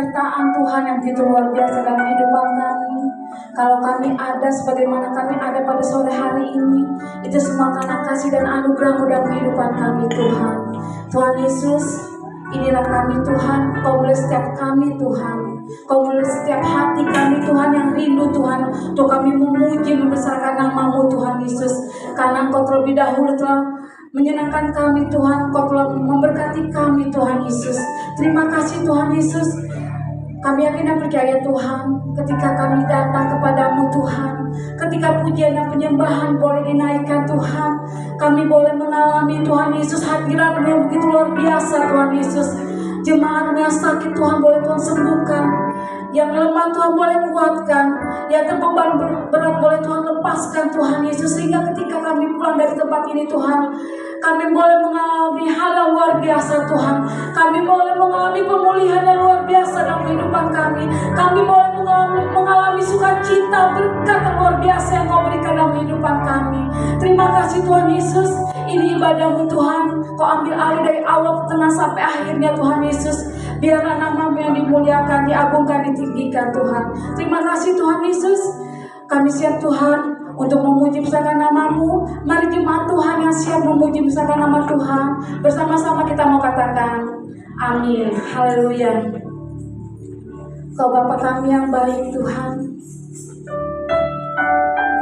penyertaan Tuhan yang begitu luar biasa dalam kehidupan kami. Kalau kami ada sebagaimana kami ada pada sore hari ini, itu semua karena kasih dan anugerah-Mu dalam kehidupan kami Tuhan. Tuhan Yesus, inilah kami Tuhan, Kau boleh setiap kami Tuhan. Kau boleh setiap hati kami Tuhan yang rindu Tuhan, untuk kami memuji membesarkan nama-Mu Tuhan Yesus. Karena Engkau terlebih dahulu telah menyenangkan kami Tuhan, Kau telah memberkati kami Tuhan Yesus. Terima kasih Tuhan Yesus. Kami yakin dan percaya Tuhan, ketika kami datang kepadamu Tuhan, ketika pujian dan penyembahan boleh dinaikkan Tuhan, kami boleh mengalami Tuhan Yesus hadirat-Mu yang begitu luar biasa Tuhan Yesus. Jemaat yang sakit Tuhan boleh Tuhan sembuhkan, yang lemah Tuhan boleh kuatkan, yang terbeban berat boleh Tuhan lepaskan Tuhan Yesus. Sehingga ketika kami pulang dari tempat ini Tuhan, kami boleh mengalami hal yang luar biasa Tuhan. Kami boleh mengalami pemulihan yang luar biasa dalam kehidupan kami. Kami boleh mengalami sukacita, berkat yang luar biasa yang Kau berikan dalam kehidupan kami. Terima kasih Tuhan Yesus. Ini ibadah-Mu Tuhan. Kau ambil alih dari awal, tengah sampai akhirnya Tuhan Yesus. Biarlah nama-Mu yang dimuliakan, diagungkan, ditinggikan Tuhan. Terima kasih Tuhan Yesus. Kami siap Tuhan untuk memuji besarkan nama-Mu. Mari jemaat Tuhan yang siap memuji besarkan nama Tuhan, bersama-sama kita mau katakan amin. Haleluya. Kau Bapa kami yang baik Tuhan,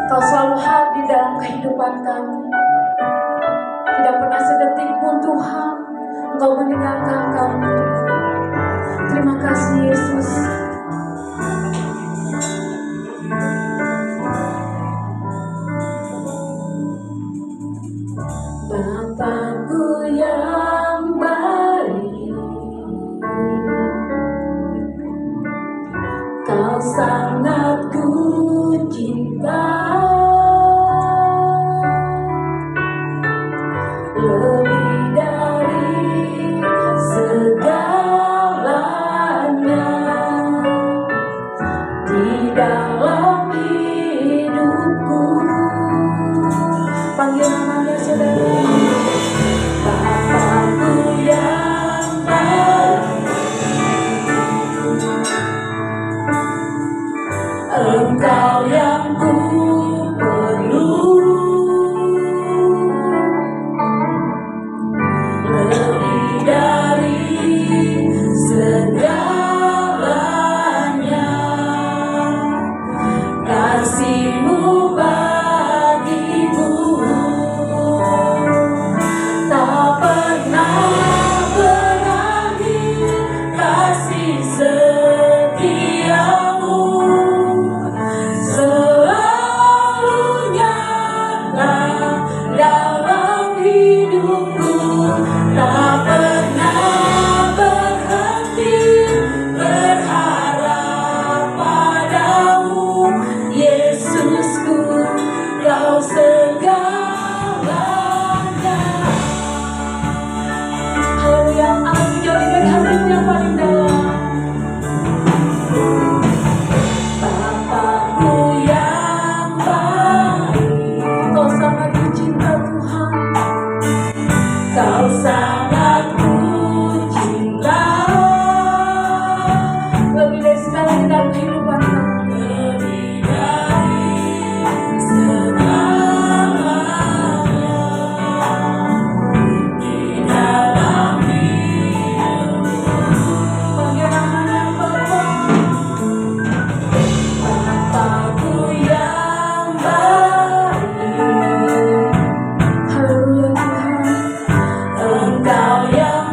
Kau selalu hadir dalam kehidupan kami. Tidak pernah sedetik pun Tuhan Engkau meninggalkan kami. Terima kasih Yesus. Bapakku yang baik, Kau sangat ku cinta, lebih dari segalanya di dalam hidupku. Panggil namanya saudara. Bapakku yang baik, Engkau yang ku perlu, lebih dari segalanya. Kasih-Mu bagiku tak pernah berakhir, kasih setia-Mu selalu nyata dalam hidupku. Tak pernah berhenti berharap padamu, Yesusku, Kau segalanya. Haleluya, aku menjadikan hatimu yang paling dalam. Bapakku yang baik, Kau sangat kucinta Tuhan. Kau sangat kucinta, lebih dari segalanya dalam kehidupan kami. Lebih dari segalanya di dalam hidupku. Panggil namanya Bapa. Bapakku yang baik. Haleluya Tuhan. Engkau yang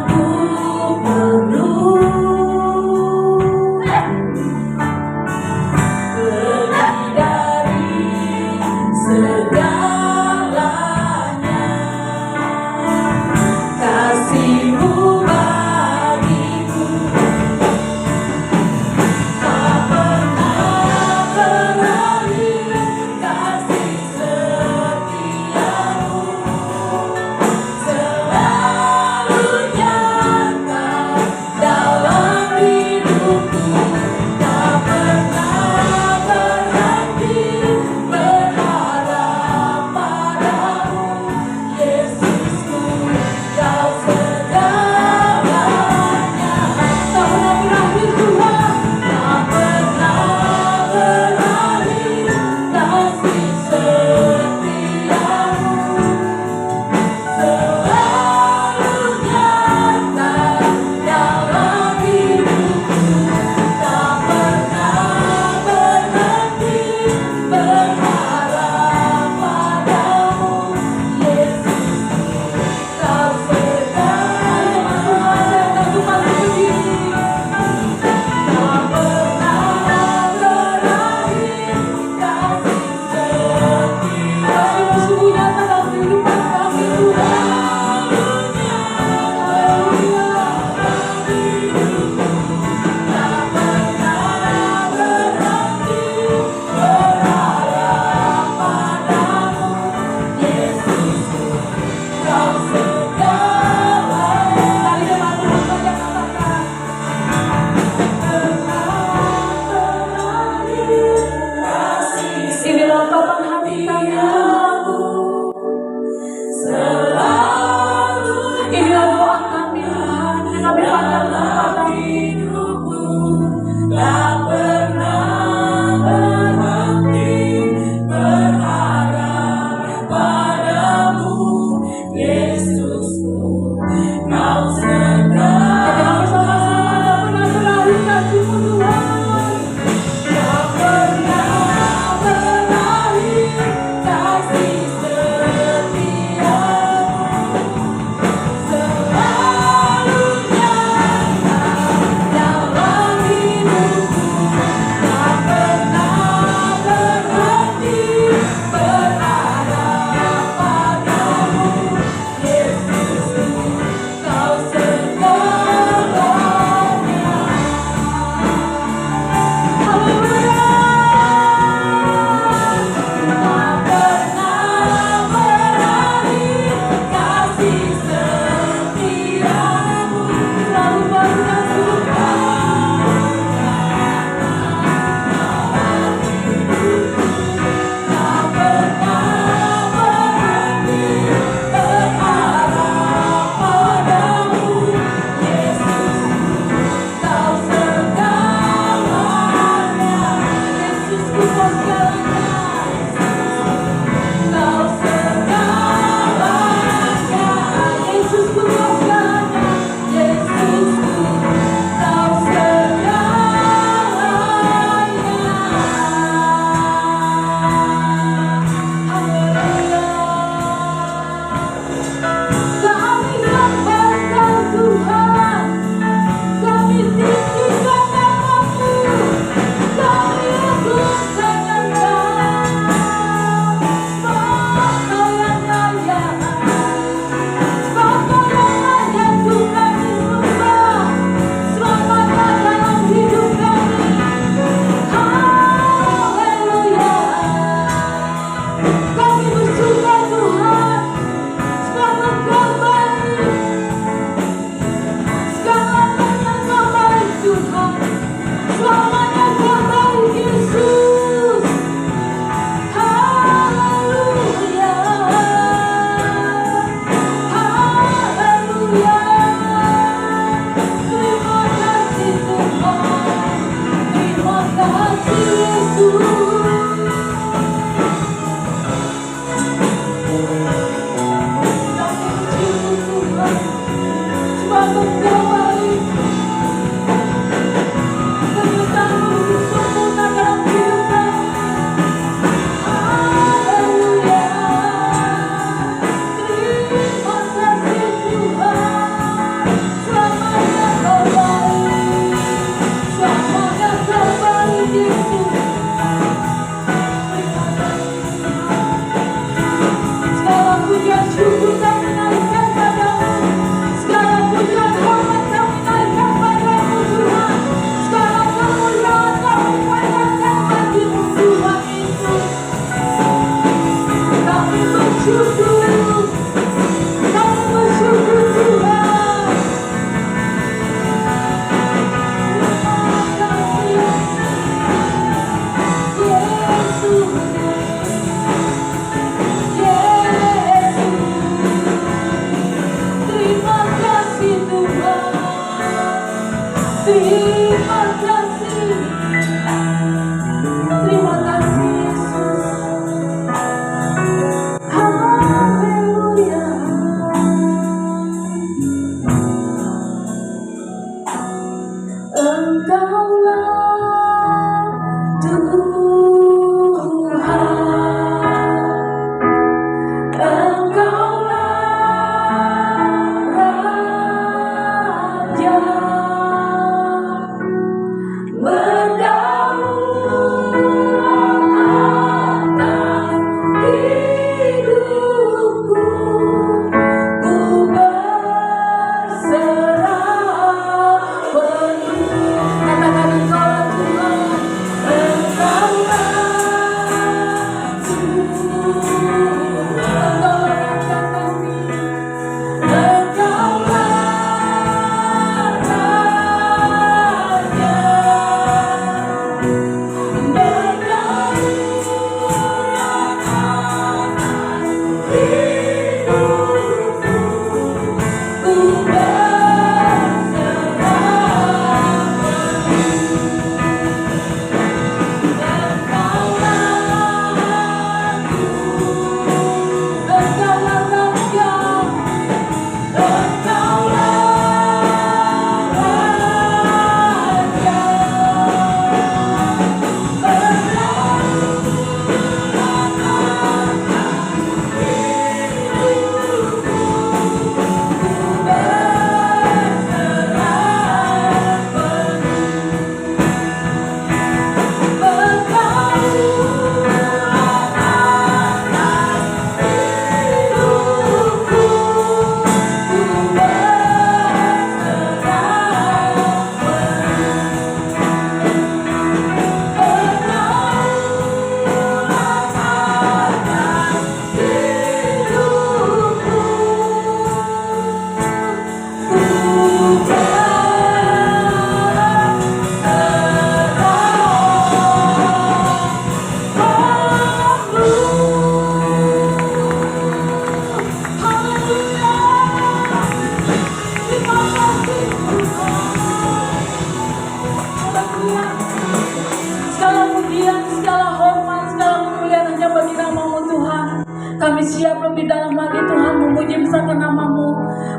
siap lebih dalam lagi Tuhan memuji besarkan nama-Mu.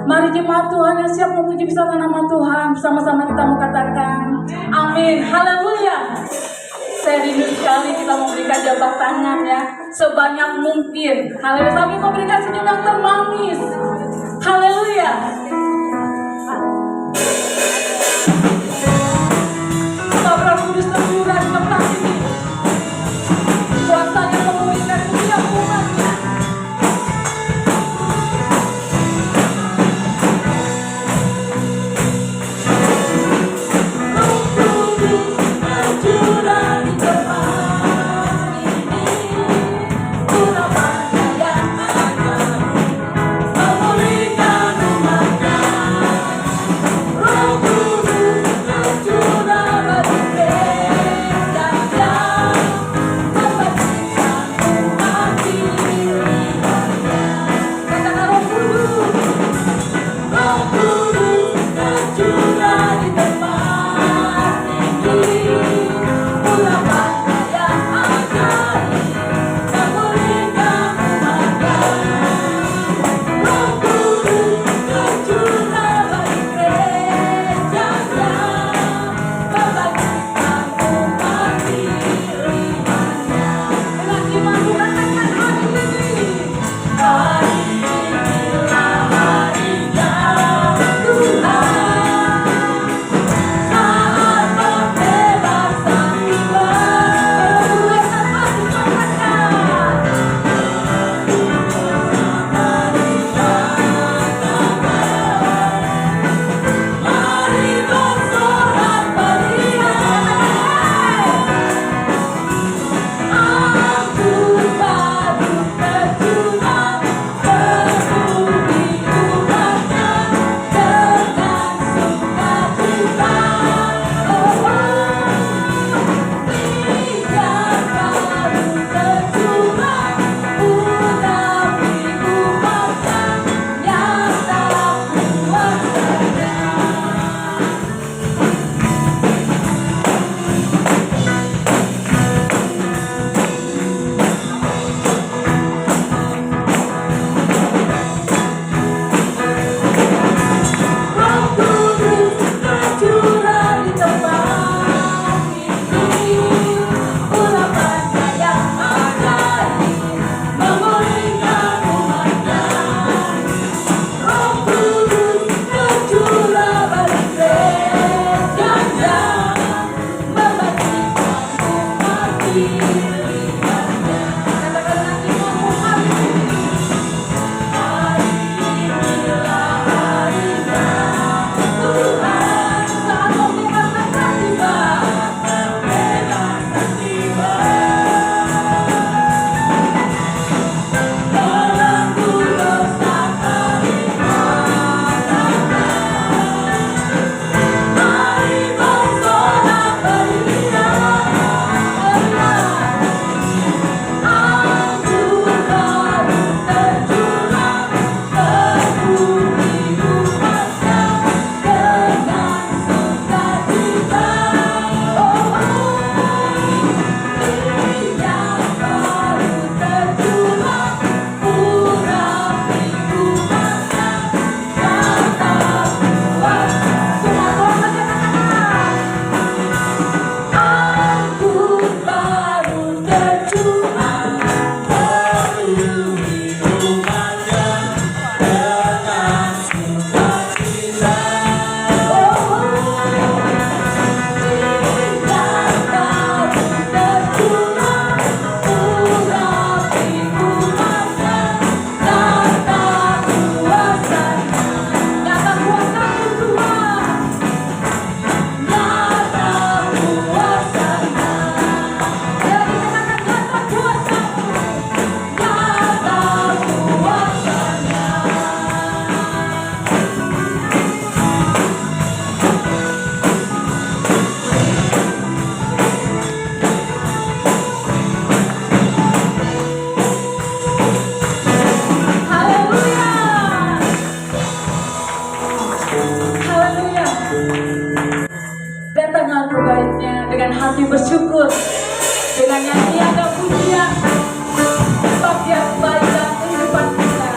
Mari jemaat Tuhan yang siap memuji besarkan nama Tuhan, bersama-sama kita mau katakan amin, haleluya. Saya rindu sekali kita memberikan jabat tangan ya, sebanyak mungkin. Haleluya, tapi memberikan senyum yang termanis. Haleluya. Sabra kudus tercurah di tempat ini. Kuasanya memulihkan setiap umatnya. Memulihkan umat Haleluya. Datanglah ke baitnya dengan hati bersyukur, dengan nyanyian dan pujian, sebab Dia baik dalam kehidupan kita.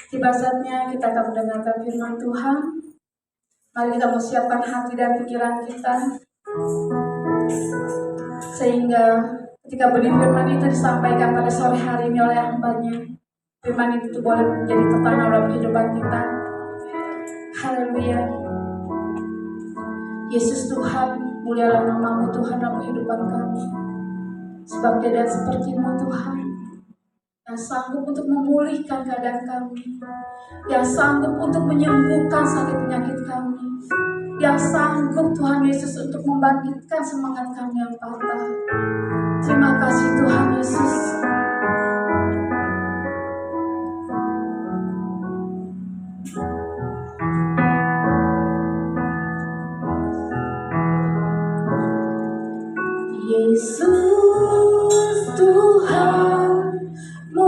Tiba saatnya kita akan mendengarkan firman Tuhan. Mari kita persiapkan hati dan pikiran kita, sehingga ketika benih firman itu disampaikan pada sore hari ini oleh hambanya, firman itu boleh menjadi tertanam dalam kehidupan kita. Haleluya. Yesus Tuhan, mulialah nama-Mu Tuhan dalam kehidupan kami. Sebab Dia seperti-Mu Tuhan, yang sanggup untuk memulihkan keadaan kami, yang sanggup untuk menyembuhkan sakit penyakit kami, yang sanggup Tuhan Yesus untuk membangkitkan semangat kami yang patah. Terima kasih Tuhan Yesus.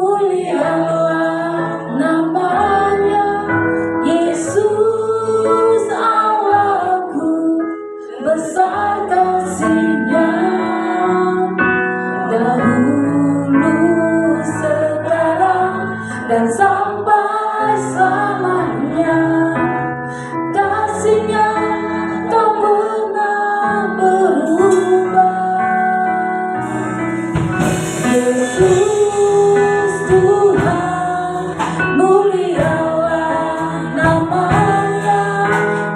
mulialah namanya, Yesus Allahku, besar kasih-Nya, dahulu, sekarang, dan sampai selamanya. Kasih-Nya tak pernah berubah. Yesus Tuhan, mulialah namanya,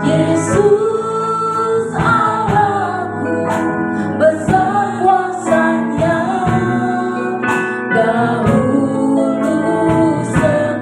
Yesus Allahku, besar kuasa-Nya, dahulu, sekarang,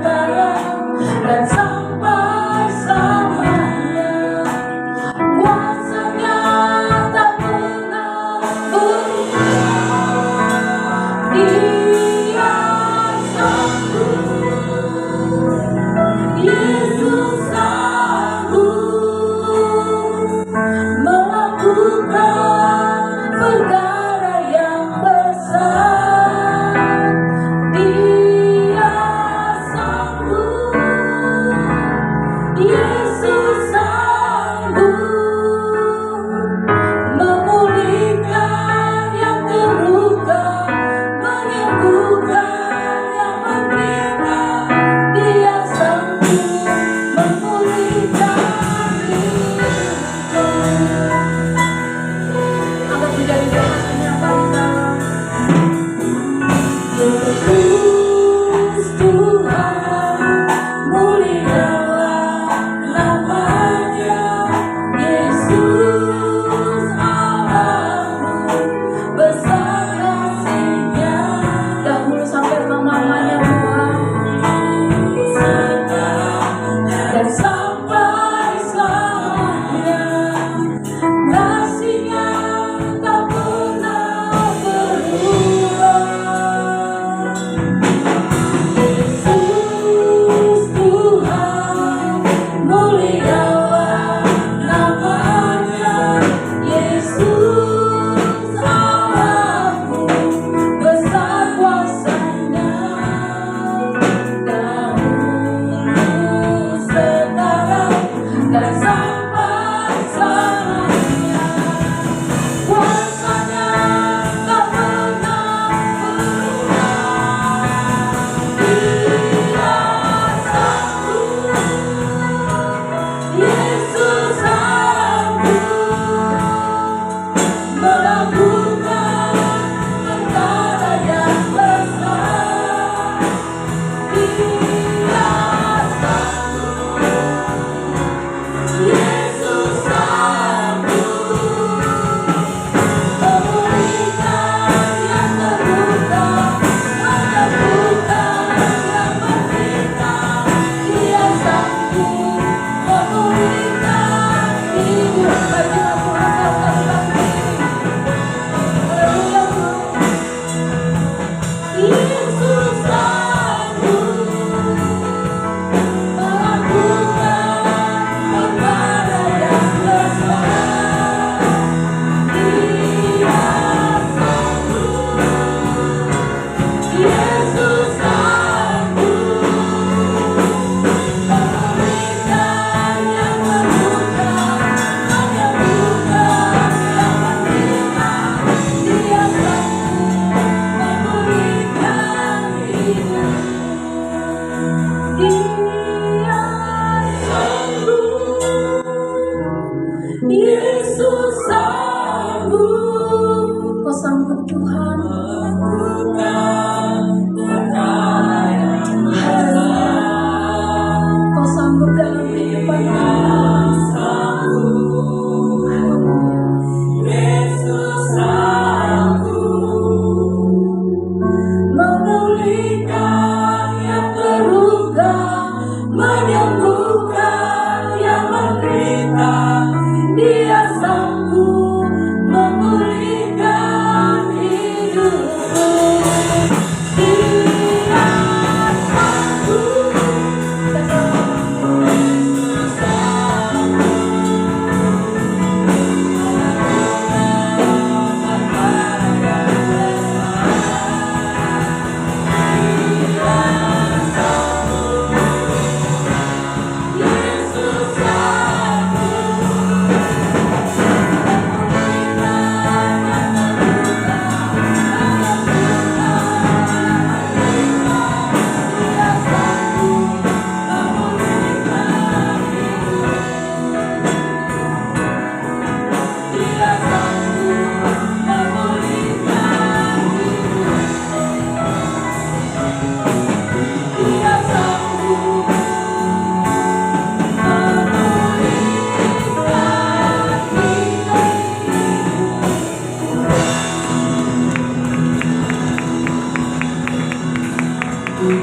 Bapak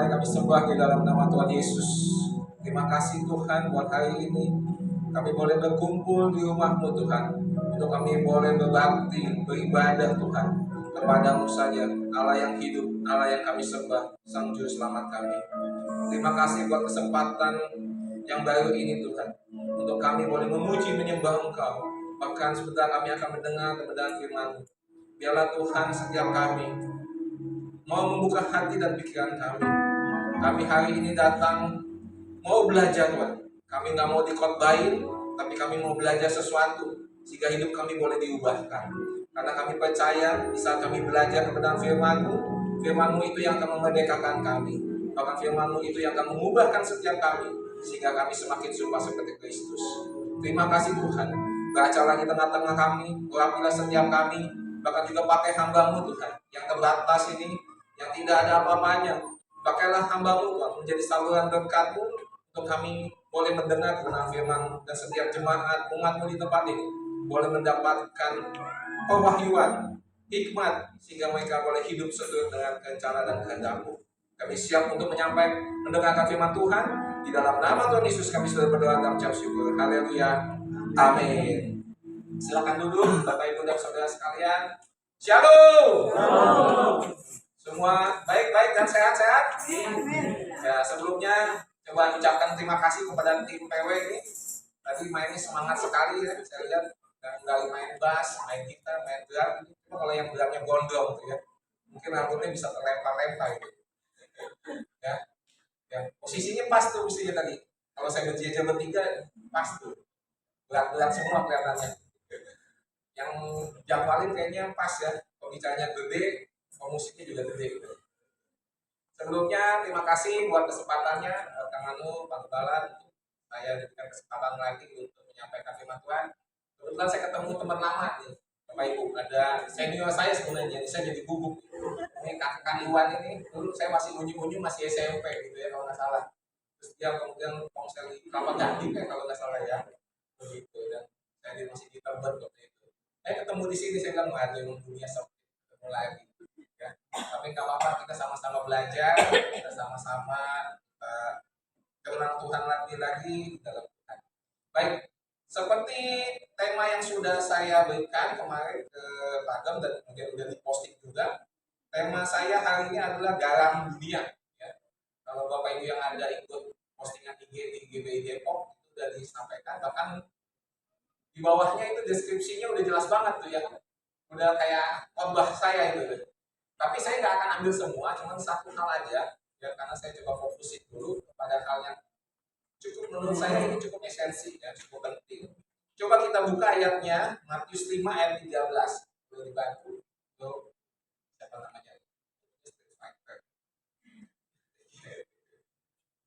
yang kami sembah di dalam nama Tuhan Yesus. Terima kasih Tuhan buat hari ini. Kami boleh berkumpul di rumah-Mu Tuhan. Untuk kami boleh berbakti, beribadah Tuhan. Kepada-Mu saja, Allah yang hidup, Allah yang kami sembah, Sang Juru Selamat kami. Terima kasih buat kesempatan yang baru ini Tuhan. Untuk kami boleh memuji, menyembah Engkau. Bahkan sebentar kami akan mendengar kebenaran firman-Mu. Biarlah Tuhan setiap kami mau membuka hati dan pikiran kami. Kami hari ini datang mau belajar Tuhan. Kami nggak mau dikhotbahin, tapi kami mau belajar sesuatu sehingga hidup kami boleh diubahkan. Karena kami percaya di saat kami belajar kebenaran firman-Mu, firman-Mu itu yang akan memerdekakan kami. Bahkan firman-Mu itu yang akan mengubahkan setiap kami sehingga kami semakin serupa seperti Kristus. Terima kasih Tuhan. Bacalah di tengah-tengah kami, urapilah setiap kami, bahkan juga pakai hamba-Mu Tuhan yang terbatas ini, yang tidak ada apa-apanya. Pakailah hamba-Mu Tuhan menjadi saluran berkat-Mu untuk kami boleh mendengar kebenaran firman dan setiap jemaat umat-Mu di tempat ini boleh mendapatkan pewahyuan, hikmat sehingga mereka boleh hidup sesuai dengan rencana dan kehendak-Mu. Kami siap untuk mendengarkan firman Tuhan. Di dalam nama Tuhan Yesus kami sudah berdoa dan mengucap syukur. Haleluya. Amin. Silakan duduk Bapak Ibu dan Saudara sekalian. Shalom. Semua baik-baik dan sehat-sehat? Ya, sebelumnya coba ucapkan terima kasih kepada tim PW ini. Tadi mainnya semangat sekali ya. Saya lihat nggak main bass, main gitar, main drum. Cuma kalau yang drumnya gondrong gitu ya. Mungkin rambutnya bisa terlempar-lempar gitu. Ya, posisinya pas tuh mestinya tadi. Kalau saya berjejer bertiga pas tuh. Berat-berat semua kelihatannya. Yang jangkauin kayaknya pas ya. Pembicaranya gede, musiknya juga gede gitu. Sebelumnya terima kasih buat kesempatannya Kang Anu, Pak Gembala. Saya diberikan kesempatan lagi untuk menyampaikan firman Tuhan. Kebetulan saya ketemu teman lama nih, Bapak Ibu. Ada senior saya sebenarnya, jadi saya jadi gugup. Ini Kang Iwan ini, dulu saya masih unyu-unyu, masih SMP gitu ya kalau nggak salah. Terus dia kemudian ponsel di Kelapa Gading kalau nggak salah ya, begitu. Dan saya masih di Tebet waktu itu. Saya ketemu di sini, saya bilang ada yang dunia seperti ketemu lagi. Ya. Tapi nggak apa-apa, kita sama-sama belajar, kita sama-sama kenal Tuhan lagi dalam Tuhan. Baik, seperti tema yang sudah saya berikan kemarin ke Pagam dan kemudian sudah diposting juga. Tema saya hari ini adalah garam dunia. Ya. Kalau Bapak Ibu yang ada ikut postingan IG di GBI Depok itu sudah disampaikan, bahkan di bawahnya itu deskripsinya udah jelas banget tuh ya, udah kayak khotbah saya itu. Tapi saya nggak akan ambil semua, cuma satu hal aja ya, karena saya coba fokusin dulu pada hal yang cukup menurut saya ini cukup esensi ya, cukup penting. Coba kita buka ayatnya Matius 5 ayat 13. Boleh dibantu untuk siapa namanya?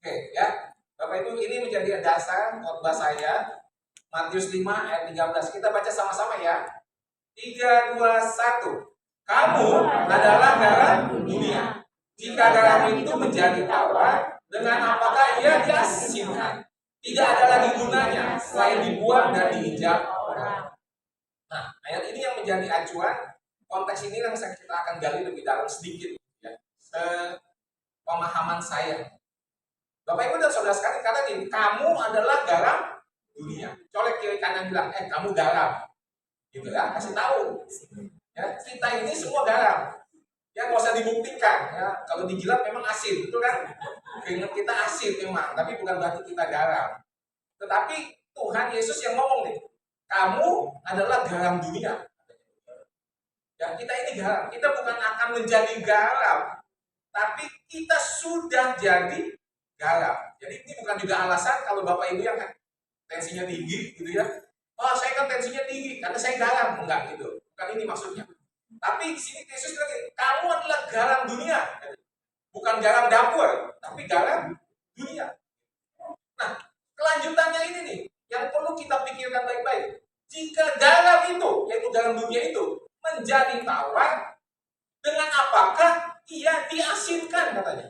Oke ya, Bapak Ibu, ini menjadi dasar khotbah saya. Matius 5 ayat 13. Kita baca sama-sama ya. 3, 2, 1. Kamu adalah garam dunia. Jika garam itu menjadi tawar, dengan apakah ia diasinkan? Tidak ada lagi gunanya selain dibuang dan diinjak orang. Nah, ayat ini yang menjadi acuan. Konteks ini yang kita akan gali lebih dalam sedikit ya. Pemahaman saya. Bapak Ibu dan Saudara sekalian, kata ini, kamu adalah garam dunia. Colek kiri kanan bilang, kamu garam. Gitu ya, kasih tahu. Ya, kita ini semua garam. Ya, nggak usah dibuktikan. Ya, kalau dijilat memang asin, betul kan? Keringat kita asin memang, tapi bukan berarti kita garam. Tetapi Tuhan Yesus yang ngomong nih, kamu adalah garam dunia. Ya, kita ini garam. Kita bukan akan menjadi garam, tapi kita sudah jadi garam. Jadi ini bukan juga alasan kalau Bapak Ibu yang tensinya tinggi, gitu ya. Oh, saya kan tensinya tinggi karena saya garam, enggak gitu. Bukan ini maksudnya. Tapi di sini Yesus bilang, kamu adalah garam dunia. Bukan garam dapur, tapi garam dunia. Nah, kelanjutannya ini nih, yang perlu kita pikirkan baik-baik. Jika garam itu, yaitu garam dunia itu, menjadi tawar, dengan apakah ia diasinkan katanya?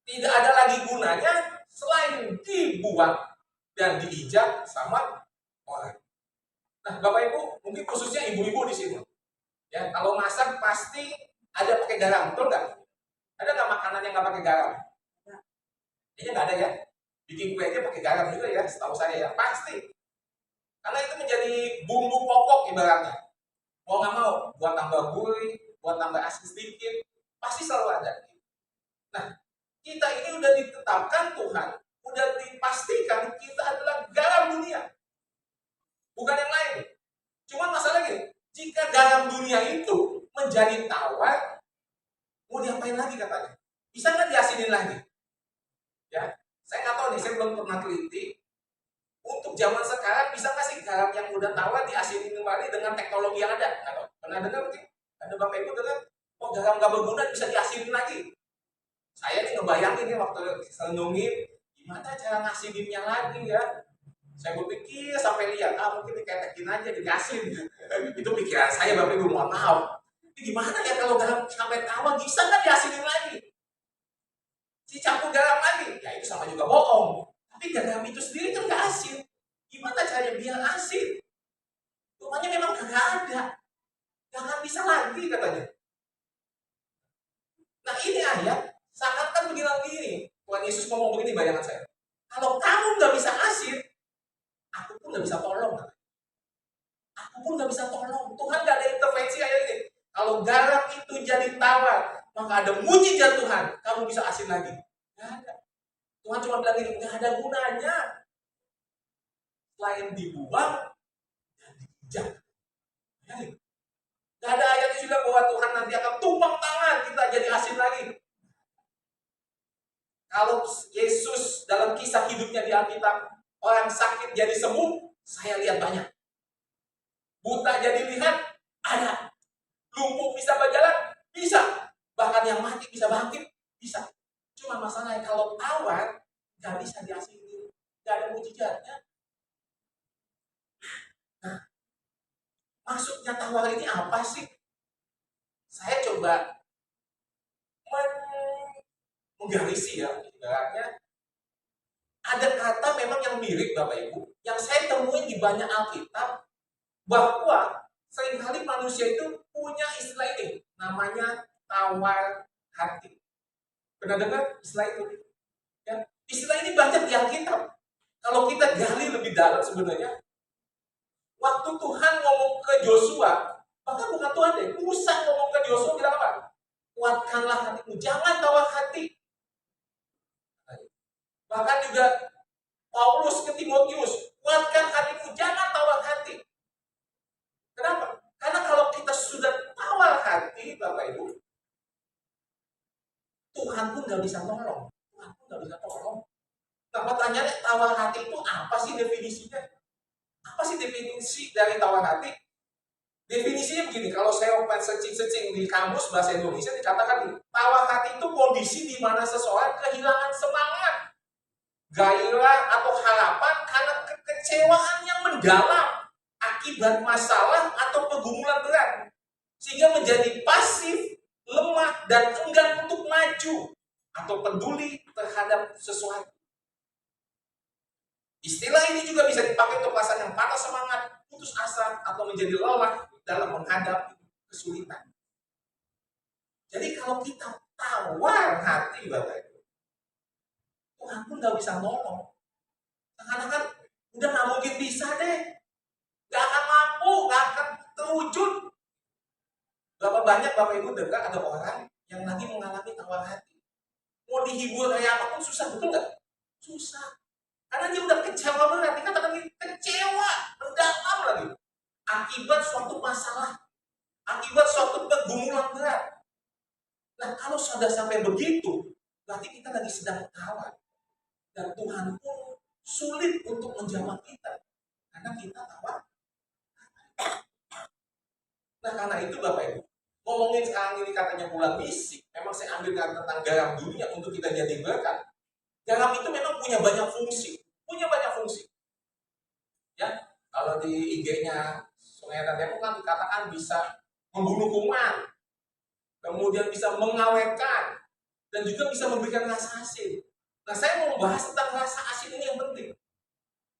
Tidak ada lagi gunanya selain dibuang dan diinjak sama orang. Nah, Bapak Ibu, mungkin khususnya ibu-ibu di sini. Ya, kalau masak pasti ada pakai garam, betul nggak? Ada nggak makanan yang nggak pakai garam? Kayaknya nggak ada ya. Bikin kue aja pakai garam juga ya, setahu saya ya, pasti. Karena itu menjadi bumbu pokok ibaratnya. Mau nggak mau, buat tambah gurih, buat tambah asin sedikit, pasti selalu ada. Nah, kita ini udah ditetapkan Tuhan, udah dipastikan kita adalah garam dunia, bukan yang lain. Cuma masalahnya, jika garam dunia itu menjadi tawar, mau diapain lagi katanya? Bisa nggak diasinin lagi? Ya, saya nggak tahu nih, saya belum pernah teliti. Untuk zaman sekarang bisa nggak sih garam yang udah tawar diasinin kembali dengan teknologi yang ada? Nggak tahu. Pernah dengar mungkin? Ada Bapak Ibu dengar? Oh, garam nggak berguna bisa diasinin lagi. Saya nih ngebayangin nih waktu senengin gimana cara ngasininnya lagi ya. Saya berpikir sampai lihat, mungkin diketekin aja jadi asin. Itu pikiran saya, Bapak Ibu, mohon maaf. Ini gimana ya kalau garam sampai tawar bisa nggak diasinin lagi? Dicampur garam lagi, ya itu sama juga bohong. Tapi garam itu sendiri kan nggak asin. Gimana caranya biar asin? Rupanya memang nggak ada. Jangan bisa lagi katanya. Nah ini ayat seakan-akan bilang begini. Tuhan Yesus ngomong begini bayangan saya. Kalau kamu nggak bisa asin, aku pun nggak bisa tolong. Aku pun nggak bisa tolong. Tuhan nggak ada intervensi kayak ini. Kalau garam itu jadi tawar, maka ada mujizat Tuhan. Kamu bisa asin lagi. Nggak ada. Tuhan cuma bilang gini, nggak ada gunanya. Selain dibuang dan dipijak. Nggak ada ayatnya juga bahwa Tuhan nanti akan tumpang tangan kita jadi asin lagi. Kalau Yesus dalam kisah hidupnya di Alkitab, orang sakit jadi sembuh, saya lihat banyak. Buta jadi lihat, ada. Lumpuh bisa berjalan, bisa. Bahkan yang mati bisa bangkit, bisa. Cuma masalahnya kalau tawar, nggak bisa diasinin. Nggak ada mujizatnya. Nah, maksudnya tawar ini apa sih? Saya coba menggarisi ya, ibaratnya. Ada kata memang yang mirip Bapak Ibu, yang saya temuin di banyak Alkitab, bahwa seringkali manusia itu punya istilah ini, namanya tawar hati. Pernah dengar istilah itu? Ya, istilah ini banyak di Alkitab. Kalau kita gali lebih dalam sebenarnya, waktu Tuhan ngomong ke Yosua, bahkan bukan Tuhan deh, Musa ngomong ke Yosua bilang apa? Kuatkanlah hatimu, jangan tawar hati. Bahkan juga Paulus ke Timotius, kuatkan hatimu, jangan tawar hati. Kenapa? Karena kalau kita sudah tawar hati, Bapak Ibu, Tuhan pun nggak bisa tolong. Tuhan pun nggak bisa tolong. Nah, pertanyaannya tawar hati itu apa sih definisinya? Apa sih definisi dari tawar hati? Definisinya begini, kalau saya open searching di kamus bahasa Indonesia dikatakan tawar hati itu kondisi di mana seseorang kehilangan semangat, gairah atau harapan karena kekecewaan yang mendalam akibat masalah atau pergumulan berat, sehingga menjadi pasif, lemah, dan enggan untuk maju atau peduli terhadap sesuatu. Istilah ini juga bisa dipakai untuk perasaan yang patah semangat, putus asa, atau menjadi lelah dalam menghadapi kesulitan. Jadi kalau kita tawar hati, Bapak Ibu, Tuhan pun gak bisa nolong. Seakan-akan udah gak mungkin bisa deh. Gak akan mampu, gak akan terwujud. Berapa banyak Bapak Ibu dengar ada orang yang lagi mengalami tawar hati. Mau dihibur kayak apapun susah, betul gak? Susah. Karena dia udah kecewa berat, dikatakan kecewa, mendalam lagi. Akibat suatu masalah, akibat suatu pergumulan berat. Nah, kalau sudah sampai begitu, berarti kita lagi sedang tawar. Dan Tuhan pun sulit untuk menjawab kita. Karena kita tawar. Nah, karena itu Bapak Ibu, ngomongin sekarang ini katanya bulan misi, memang saya ambil tentang garam dunia untuk kita jadi berkat. Garam itu memang punya banyak fungsi. Ya, kalau di IG-nya Sungai Depok kan dikatakan bisa membunuh kuman, kemudian bisa mengawetkan, dan juga bisa memberikan rasa asin. Nah, saya mau membahas tentang rasa asin ini yang penting.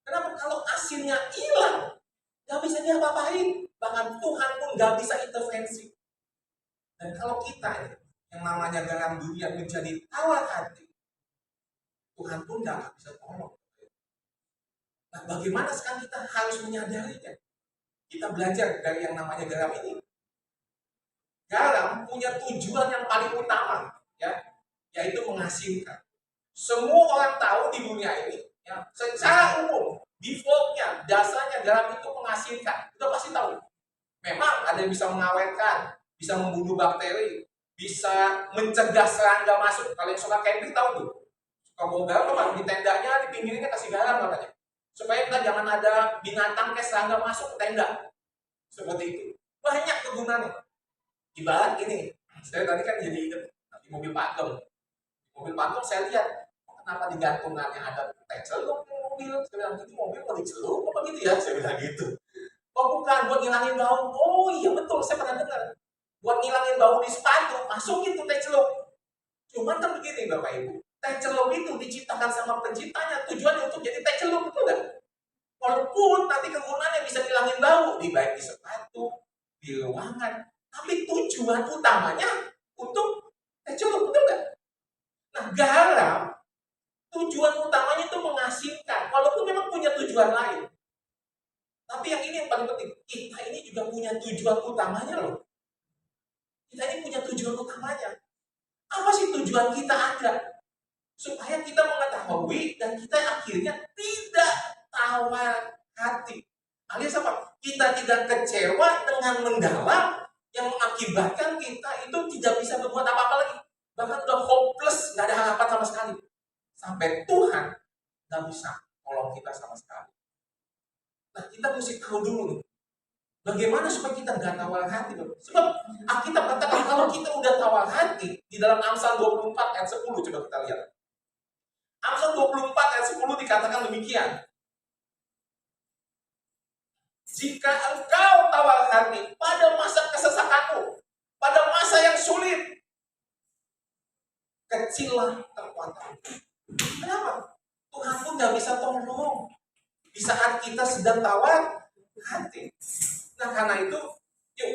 Kenapa? Kalau asinnya hilang, nggak bisa diapa-apain. Bahkan Tuhan pun nggak bisa intervensi. Dan kalau kita yang namanya garam dunia menjadi tawar hati, Tuhan pun nggak bisa tolong. Nah, bagaimana sekarang kita harus menyadarinya? Kita belajar dari yang namanya garam ini. Garam punya tujuan yang paling utama, ya, yaitu mengasinkan. Semua orang tahu di dunia ini, ya, secara umum, defaultnya, dasarnya garam itu mengasinkan. Kita pasti tahu. Memang ada yang bisa mengawetkan, bisa membunuh bakteri, bisa mencegah serangga masuk. Kalau yang suka camping tahu tuh. Suka bawa garam apa? Di tendanya, di pinggirnya kasih garam katanya. Supaya kita jangan ada binatang kayak serangga masuk ke tenda. Seperti itu. Banyak kegunaannya. Ibarat gini, saya tadi kan jadi ingat di mobil pakem. Mobil pakem saya lihat, kenapa di gantungannya ada teh celup di mobil. Saya bilang, itu mobil mau dicelup apa gitu ya? Saya bilang gitu. Oh bukan, buat ngilangin bau. Oh iya betul, saya pernah dengar. Buat ngilangin bau di sepatu, masukin tuh teh celup. Cuman kan begini Bapak Ibu, teh celup itu diciptakan sama penciptanya, tujuannya untuk jadi teh celup, betul nggak? Walaupun nanti kegunaannya bisa ngilangin bau, baik di sepatu, di ruangan, tapi tujuan utamanya untuk teh celup, betul nggak? Nah garam, tujuan utamanya itu mengasinkan, walaupun memang punya tujuan lain. Tapi yang ini yang paling penting, kita ini juga punya tujuan utamanya loh. Kita ini punya tujuan utamanya. Apa sih tujuan kita ada? Supaya kita mengetahui dan kita akhirnya tidak tawar hati. Alias apa? Kita tidak kecewa dengan mendalam yang mengakibatkan kita itu tidak bisa berbuat apa-apa lagi. Bahkan udah hopeless, nggak ada harapan sama sekali. Sampai Tuhan nggak bisa tolong kita sama sekali. Nah, kita mesti tahu dulu nih, bagaimana supaya kita nggak tawar hati. Sebab Alkitab katakan kalau kita udah tawar hati, di dalam Amsal 24 ayat 10, coba kita lihat. Amsal 24 ayat 10 dikatakan demikian. Jika engkau tawar hati pada masa kesesakanmu, pada masa yang sulit, kecillah kekuatanmu. Kenapa? Tuhan pun nggak bisa tolong di saat kita sedang tawar hati. Nah karena itu, yuk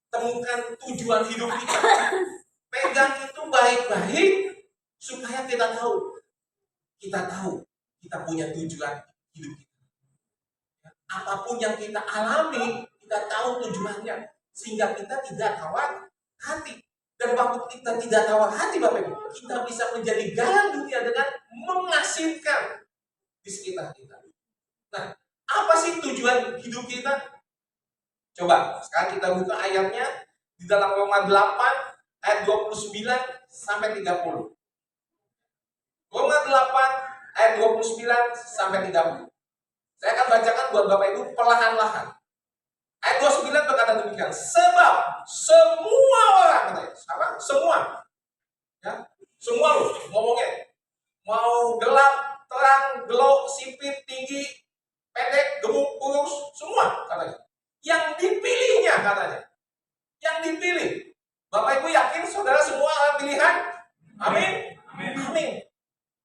temukan tujuan hidup kita. Pegang itu baik-baik supaya kita tahu kita punya tujuan hidup kita. Apapun yang kita alami, kita tahu tujuannya sehingga kita tidak tawar hati. Dan waktu kita tidak tawar hati, Bapak Ibu, kita bisa menjadi garam dunia dengan mengasinkan di sekitar kita. Nah, apa sih tujuan hidup kita? Coba, sekarang kita buka ayatnya di dalam Roma 8 ayat 29 sampai 30. Roma 8 ayat 29 sampai 30. Saya akan bacakan buat Bapak Ibu perlahan-lahan. Ayat 29 berkata demikian, sebab semua orang, apa? Semua. Ya, semua loh ngomongnya. Mau gelap, terang, gelap, sipit, tinggi, pendek, gemuk, kurus, semua katanya. Yang dipilihnya katanya. Yang dipilih. Bapak Ibu yakin saudara semua orang pilihan? Amin. Amin. Amin.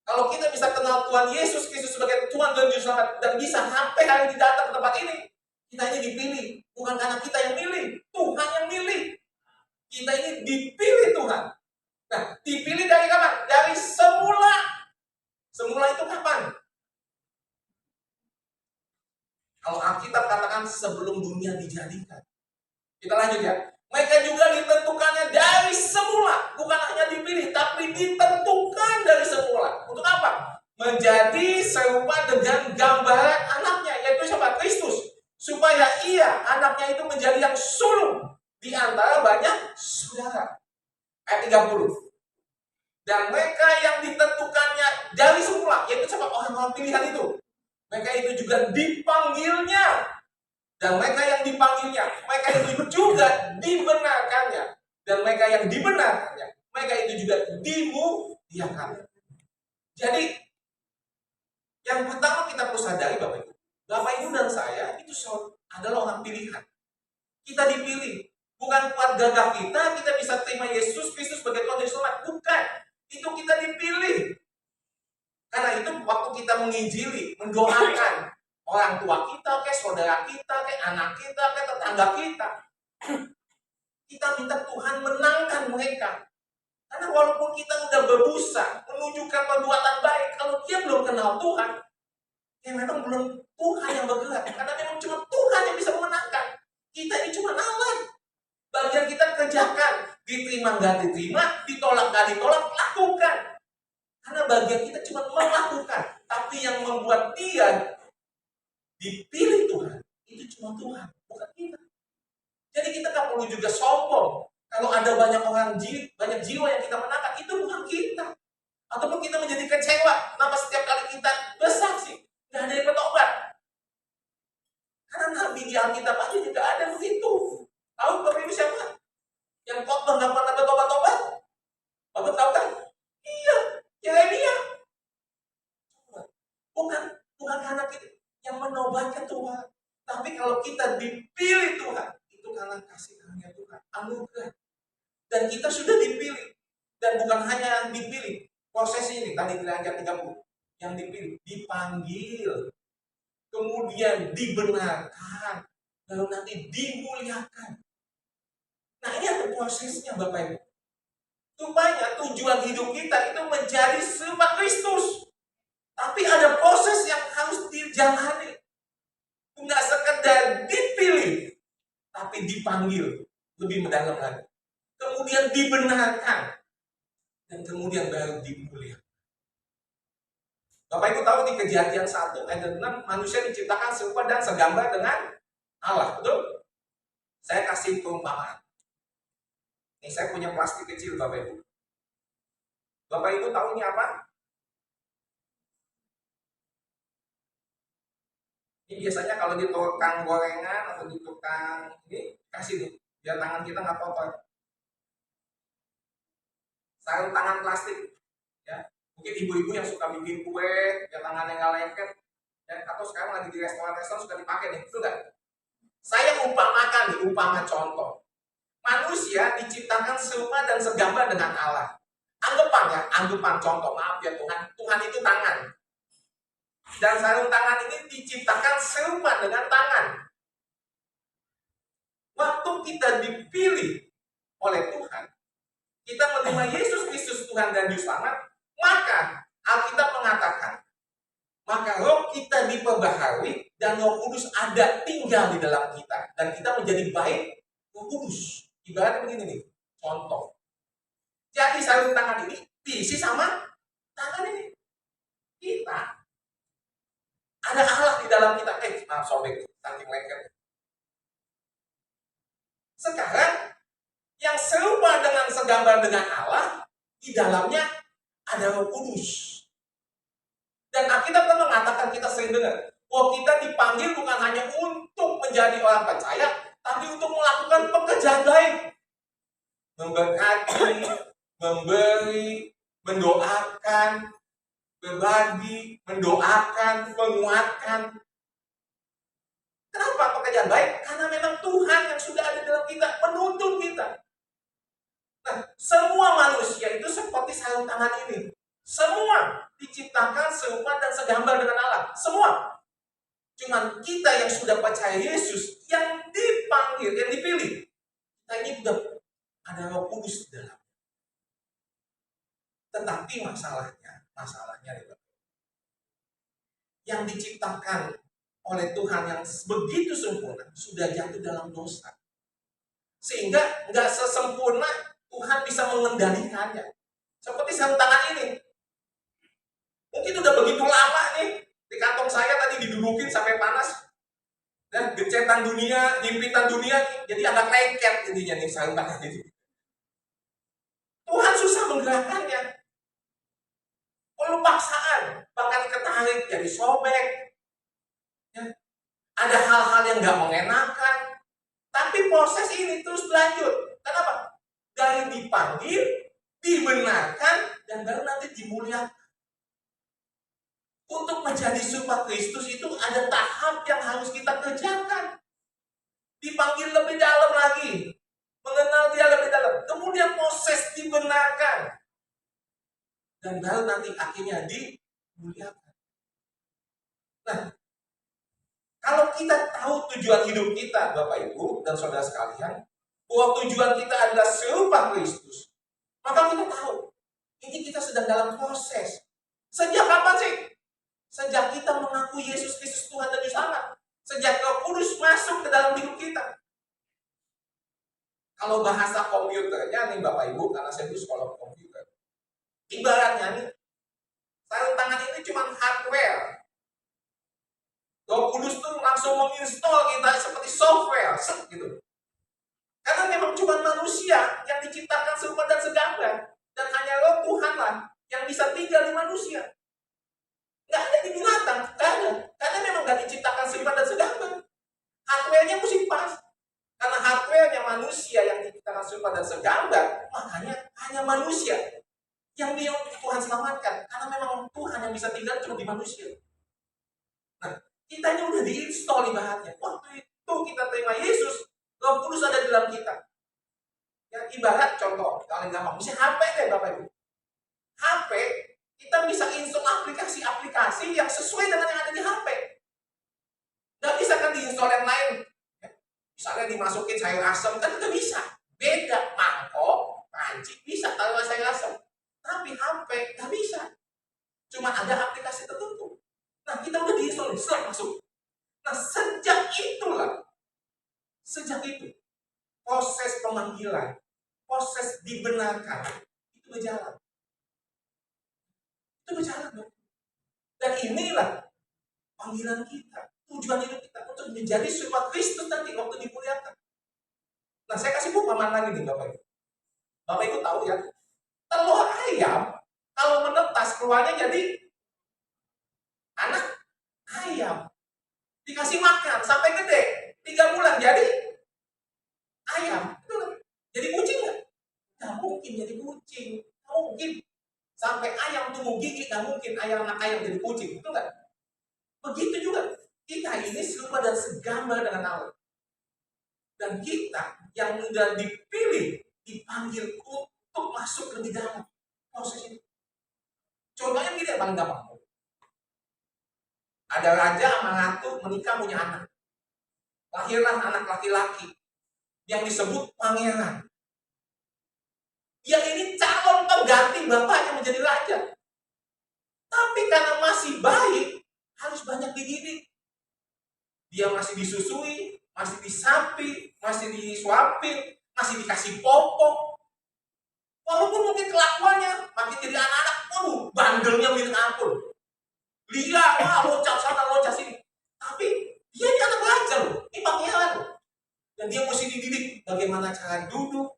Kalau kita bisa kenal Tuhan Yesus Kristus sebagai Tuhan dan Juru Selamat dan bisa sampai hari ini datang ke tempat ini, kita ini dipilih. Bukan karena kita yang milih, Tuhan yang milih. Kita ini dipilih Tuhan. Nah, dipilih dari kapan? Dari semula. Semula itu kapan? Kalau Alkitab katakan sebelum dunia dijadikan. Kita lanjut ya. Mereka juga ditentukannya dari semula. Bukan hanya dipilih, tapi ditentukan dari semula. Untuk apa? Menjadi serupa dengan gambaran anaknya, yaitu siapa? Kristus. Supaya ia, anaknya itu menjadi yang sulung di antara banyak saudara. Ayat 30. Dan mereka yang ditentukannya dari semula, yaitu siapa? Orang-orang pilihan itu. Mereka itu juga dipanggilnya. Dan mereka yang dipanggilnya, mereka itu juga dibenarkannya. Dan mereka yang dibenarkannya, mereka itu juga dimuliakan. Jadi, yang pertama kita perlu sadari Bapak Ibu. Bapak Ibu dan saya itu adalah orang pilihan. Kita dipilih. Bukan kuat gagah kita bisa terima Yesus Kristus sebagai Tuhan dan Selamat. Bukan. Itu kita dipilih. Karena itu waktu kita menginjili, mendoakan orang tua kita, kayak saudara kita, kayak anak kita, kayak tetangga kita kita minta Tuhan menangkan mereka. Karena walaupun kita udah berusaha menunjukkan perbuatan baik, kalau dia belum kenal Tuhan, ya memang belum Tuhan yang bergerak. Karena memang cuma Tuhan yang bisa memenangkan. Kita ini cuma alat. Bagian kita kerjakan, diterima nggak diterima, ditolak nggak ditolak, lakukan. Karena bagian kita cuma melakukan. Tapi yang membuat dia dipilih Tuhan, itu cuma Tuhan, bukan kita. Jadi kita nggak perlu juga sombong. Kalau ada banyak banyak jiwa yang kita menangkan, itu bukan kita. Ataupun kita menjadi kecewa, kenapa setiap kali kita bersaksi, nggak ada yang bertobat. Karena Nabi di Alkitab aja juga ada begitu. Tahu Bapak Ibu siapa? Yang khotbah nggak pernah bertobat-tobat? Bapak tahu kan? Iya, Yeremia. Bukan karena kita yang menobatkan Tuhan. Tapi kalau kita dipilih Tuhan, itu karena kasih karunia Tuhan, anugerah. Dan kita sudah dipilih. Dan bukan hanya dipilih. Proses ini, tadi di ayat 30. Yang dipilih, dipanggil. Kemudian dibenarkan. Lalu nanti dimuliakan. Nah ini ada prosesnya Bapak Ibu. Supaya tujuan hidup kita itu menjadi serupa Kristus. Tapi ada proses yang harus dijalani. Enggak sekedar dipilih, tapi dipanggil lebih mendalam lagi. Kemudian dibenarkan. Dan kemudian baru dimuliakan. Bapak Ibu tahu di Kejadian 1 ayat 6, manusia diciptakan serupa dan segambar dengan Allah, betul? Saya kasih perumpamaan. Ini saya punya plastik kecil Bapak Ibu. Bapak Ibu tahu ini apa? Ini biasanya kalau di tukang gorengan atau di tukang ini kasih nih, biar tangan kita nggak kotor. Sarung tangan plastik, ya. Mungkin ibu-ibu yang suka bikin kue, biar tangannya nggak lengket, ya. Atau sekarang lagi di restoran-restoran suka dipakai nih, betul nggak? Saya umpamakan nih, umpama contoh. Manusia diciptakan serupa dan segambar dengan Allah. Anggapan contoh, maaf ya Tuhan. Tuhan itu tangan. Dan sarung tangan ini diciptakan serupa dengan tangan. Waktu kita dipilih oleh Tuhan, kita menerima Yesus Kristus Tuhan dan Juru Selamat, maka Alkitab mengatakan, maka roh kita diperbaharui dan Roh Kudus ada tinggal di dalam kita. Dan kita menjadi baik Roh Kudus. Ibaratnya begini nih, contoh. Jadi sarung tangan ini diisi sama tangan ini. Kita. Ada Allah di dalam kita. Maaf sobek, saking lengket. Sekarang, yang serupa dengan segambar dengan Allah, di dalamnya ada Roh Kudus. Dan Alkitab kan mengatakan, kita sering dengar, bahwa kita dipanggil bukan hanya untuk menjadi orang percaya, tapi untuk melakukan pekerjaan baik. Memberkati, memberi, mendoakan, berbagi, mendoakan, menguatkan. Kenapa pekerjaan baik? Karena memang Tuhan yang sudah ada dalam kita, menuntun kita. Nah, semua manusia itu seperti sarung tangan ini. Semua diciptakan serupa dan segambar dengan Allah. Semua. Cuman kita yang sudah percaya Yesus, yang dipanggil, yang dipilih. Kita ini sudah ada Roh Kudus di dalam. Tetapi masalahnya yang diciptakan oleh Tuhan yang begitu sempurna sudah jatuh dalam dosa, sehingga nggak sesempurna Tuhan bisa mengendalikannya. Seperti sarung tangan ini, mungkin udah begitu lama nih di kantong saya, tadi didudukin sampai panas, dan gencetan dunia, himpitan dunia, jadi agak lengket intinya nih sarung tangan ini. Tuhan susah menggerakkannya. Perlu paksaan, bahkan ketarik jadi sobek. Ya. Ada hal-hal yang gak mengenakan. Tapi proses ini terus berlanjut. Kenapa? Dari dipanggil, dibenarkan, dan baru nanti dimuliakan. Untuk menjadi serupa Kristus itu ada tahap yang harus kita kerjakan. Dipanggil lebih dalam lagi. Mengenal dia lebih dalam. Kemudian proses dibenarkan. Dan baru nanti akhirnya dimuliakan. Nah, kalau kita tahu tujuan hidup kita, Bapak Ibu dan saudara sekalian, bahwa tujuan kita adalah serupa Kristus, maka kita tahu ini kita sedang dalam proses. Sejak kapan sih? Sejak kita mengakui Yesus Kristus Tuhan dan Juru Selamat. Sejak Roh Kudus masuk ke dalam hidup kita. Kalau bahasa komputernya nih Bapak Ibu, karena saya dulu sekolah komputer, ibaratnya nih, sarung tangan ini cuma hardware. Roh Kudus tuh langsung menginstall kita seperti software, gitu. Karena memang cuma manusia yang diciptakan serupa dan segambar, dan hanya Roh Tuhan lah yang bisa tinggal di manusia. Nggak ada di binatang, nggak ada. Karena memang nggak diciptakan serupa dan segambar. Hardware-nya mesti pas. Karena hardware-nya manusia yang diciptakan serupa dan segambar, makanya hanya manusia yang dia Tuhan selamatkan. Karena memang Tuhan yang bisa tinggal cuma di manusia. Nah, kita ini udah diinstal ibaratnya. Waktu itu kita terima Yesus, Roh Kudus ada di dalam kita. Ya, ibarat contoh, paling gampang, misalnya HP deh Bapak Ibu. HP, kita bisa install aplikasi-aplikasi yang sesuai dengan yang ada di HP. Nggak bisa kan diinstal yang lain. Misalnya dimasukin sayur asam, kan nggak bisa. Beda, mangkok, panci, bisa kalau sayur asam. Tapi HP nggak bisa. Cuma ada aplikasi tertentu. Nah, kita udah diinstal, setelah masuk. Nah, sejak itu, proses pemanggilan, proses dibenarkan, itu berjalan. Dan inilah panggilan kita, tujuan hidup kita untuk menjadi serupa Kristus nanti waktu dimuliakan. Nah, saya kasih perumpamaan lagi nih Bapak Ibu. Bapak Ibu tahu ya, telur ayam kalau menetas keluarnya jadi anak ayam. Dikasih makan sampai gede, 3 bulan jadi ayam. Jadi kucing nggak? Nggak mungkin jadi kucing. Nggak mungkin. Sampai ayam tumbuh gigi, nggak mungkin anak ayam jadi kucing. Betul nggak? Begitu juga. Kita ini serupa dan segambar dengan Allah. Dan kita yang sudah dipilih, dipanggil untuk masuk lebih dalam proses ini. Contohnya gini, paling gampang. Ada raja sama ratu menikah punya anak. Lahirlah anak laki-laki yang disebut pangeran. Dia ini calon pengganti bapaknya menjadi raja. Tapi karena masih baik, harus banyak dididik. Dia masih disusui, masih disapi, masih disuapin, masih dikasih popok. Walaupun mungkin kelakuannya makin jadi anak-anak, bandelnya minta ampun. Lihat, loncat sana, loncat sini. Tapi dia ini anak raja loh, ini pangeran. Dan dia mesti dididik bagaimana cara duduk,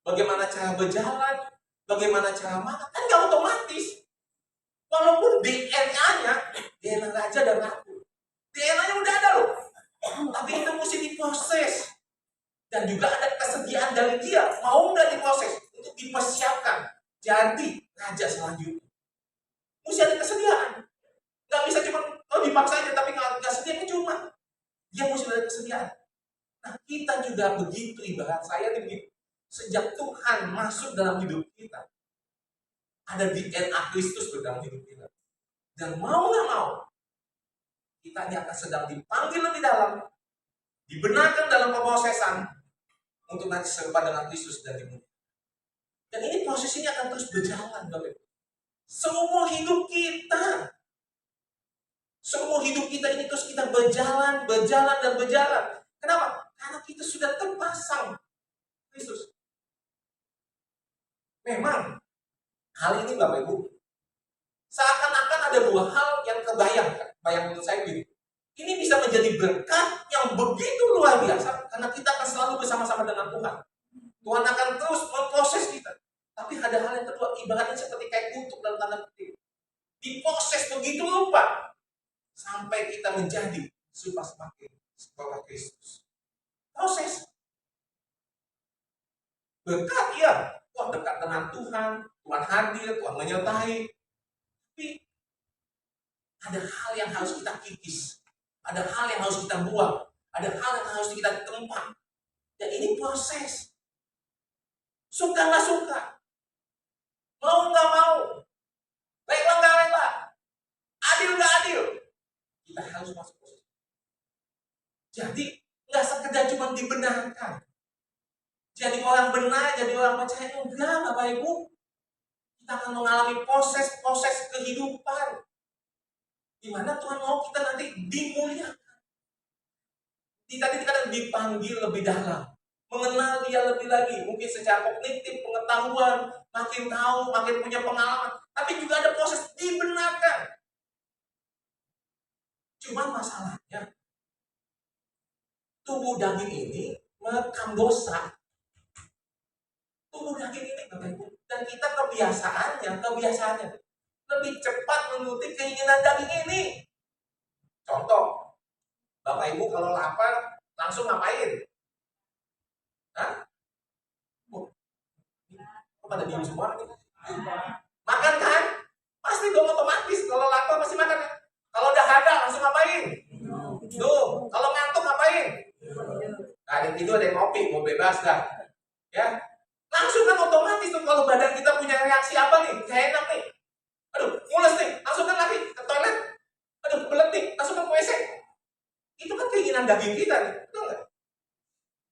bagaimana cara berjalan, bagaimana cara makan. Kan gak otomatis. Walaupun DNA-nya, DNA raja dan ratu. DNA-nya udah ada loh. Tapi itu mesti diproses. Dan juga ada kesediaan dari dia. Mau nggak diproses? Untuk dipersiapkan. Jadi raja selanjutnya. Mesti ada kesediaan. Nggak bisa cuma, dipaksa aja tapi nggak sedia, cuma. Dia mesti ada kesediaan. Nah, kita juga begitu, ibarat saya begitu. Sejak Tuhan masuk dalam hidup kita, ada DNA Kristus dalam hidup kita. Dan mau nggak mau, kita ini akan sedang dipanggil lebih dalam, dibenarkan dalam pemrosesan untuk nanti serupa dengan Kristus dan dimuliakan. Dan ini proses ini akan terus berjalan, Bapak. Seumur hidup kita. Seumur hidup kita ini terus kita berjalan. Kenapa? Karena kita sudah terpasang Kristus. Memang hal ini Bapak Ibu, seakan-akan ada 2 hal yang kebayangkan. Bayang menurut saya gini, ini bisa menjadi berkat yang begitu luar biasa karena kita akan selalu bersama-sama dengan Tuhan. Tuhan akan terus memproses kita. Tapi ada hal yang kedua, ibaratnya seperti kayak kutuk dalam tanda kutip. Diproses begitu rupa sampai kita menjadi semakin serupa Kristus. Proses. Berkat ya, Tuhan dekat dengan Tuhan, Tuhan hadir, Tuhan menyertai. Tapi ada hal yang harus kita kikis, ada hal yang harus kita buang, ada hal yang harus kita tempat. Dan ini proses. Suka nggak suka, mau nggak mau, rela nggak rela, adil nggak adil, kita harus masuk proses. Jadi nggak sekedar cuma dibenarkan, jadi orang benar, jadi orang percaya. Enggak, Bapak Ibu. Kita akan mengalami proses-proses kehidupan di mana Tuhan mau kita nanti dimuliakan. Tadi kadang dipanggil lebih dalam, mengenal Dia lebih lagi, mungkin secara kognitif, pengetahuan, makin tahu, makin punya pengalaman. Tapi juga ada proses dibenarkan. Cuma masalahnya, tubuh daging ini merekam dosa. Tubuh daging ini, Bapak Ibu, dan kita kebiasaannya lebih cepat menuruti keinginan daging ini. Contoh, Bapak Ibu kalau lapar langsung ngapain? Hah? Kok pada diem semua nih? Makan kan? Pasti dong otomatis. Kalau lapar pasti makan kan? Kalau dahaga langsung ngapain? Tuh, kalau ngantuk ngapain? Ada yang tidur, ada yang ngopi, mau bebas dah. Ya, langsung kan otomatis tuh kalau badan kita punya reaksi apa nih? Gak enak nih. Aduh, mules nih, langsung kan lari ke toilet. Aduh, kebelet nih, langsung kan ke WC. Itu kan keinginan daging kita nih, betul nggak?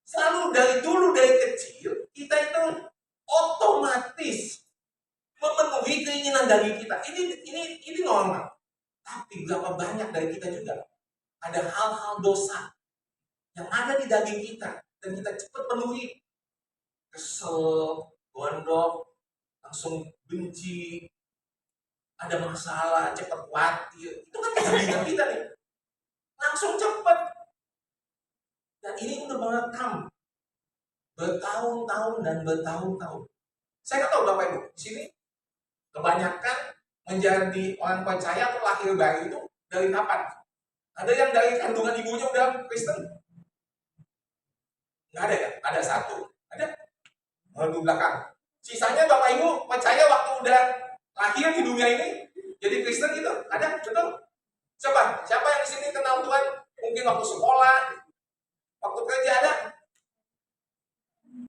Selalu dari kecil kita itu otomatis memenuhi keinginan daging kita. Ini normal. Tapi berapa banyak dari kita juga ada hal-hal dosa yang ada di daging kita dan kita cepat penuhi. Kesel, gondok, langsung benci, ada masalah, cepat khawatir. Itu kan dagingan kita nih. Langsung cepat. Dan ini udah merekam bertahun-tahun dan bertahun-tahun. Saya nggak tahu Bapak Ibu, di sini kebanyakan menjadi orang percaya atau lahir baru itu dari kapan? Ada yang dari kandungan ibunya udah Kristen? Nggak ada ya? Ada satu. Ada? Di belakang. Sisanya Bapak Ibu percaya waktu udah lahir di dunia ini jadi Kristen gitu? Ada? Betul? Siapa yang di sini kenal Tuhan? Mungkin waktu sekolah, waktu kerja ada?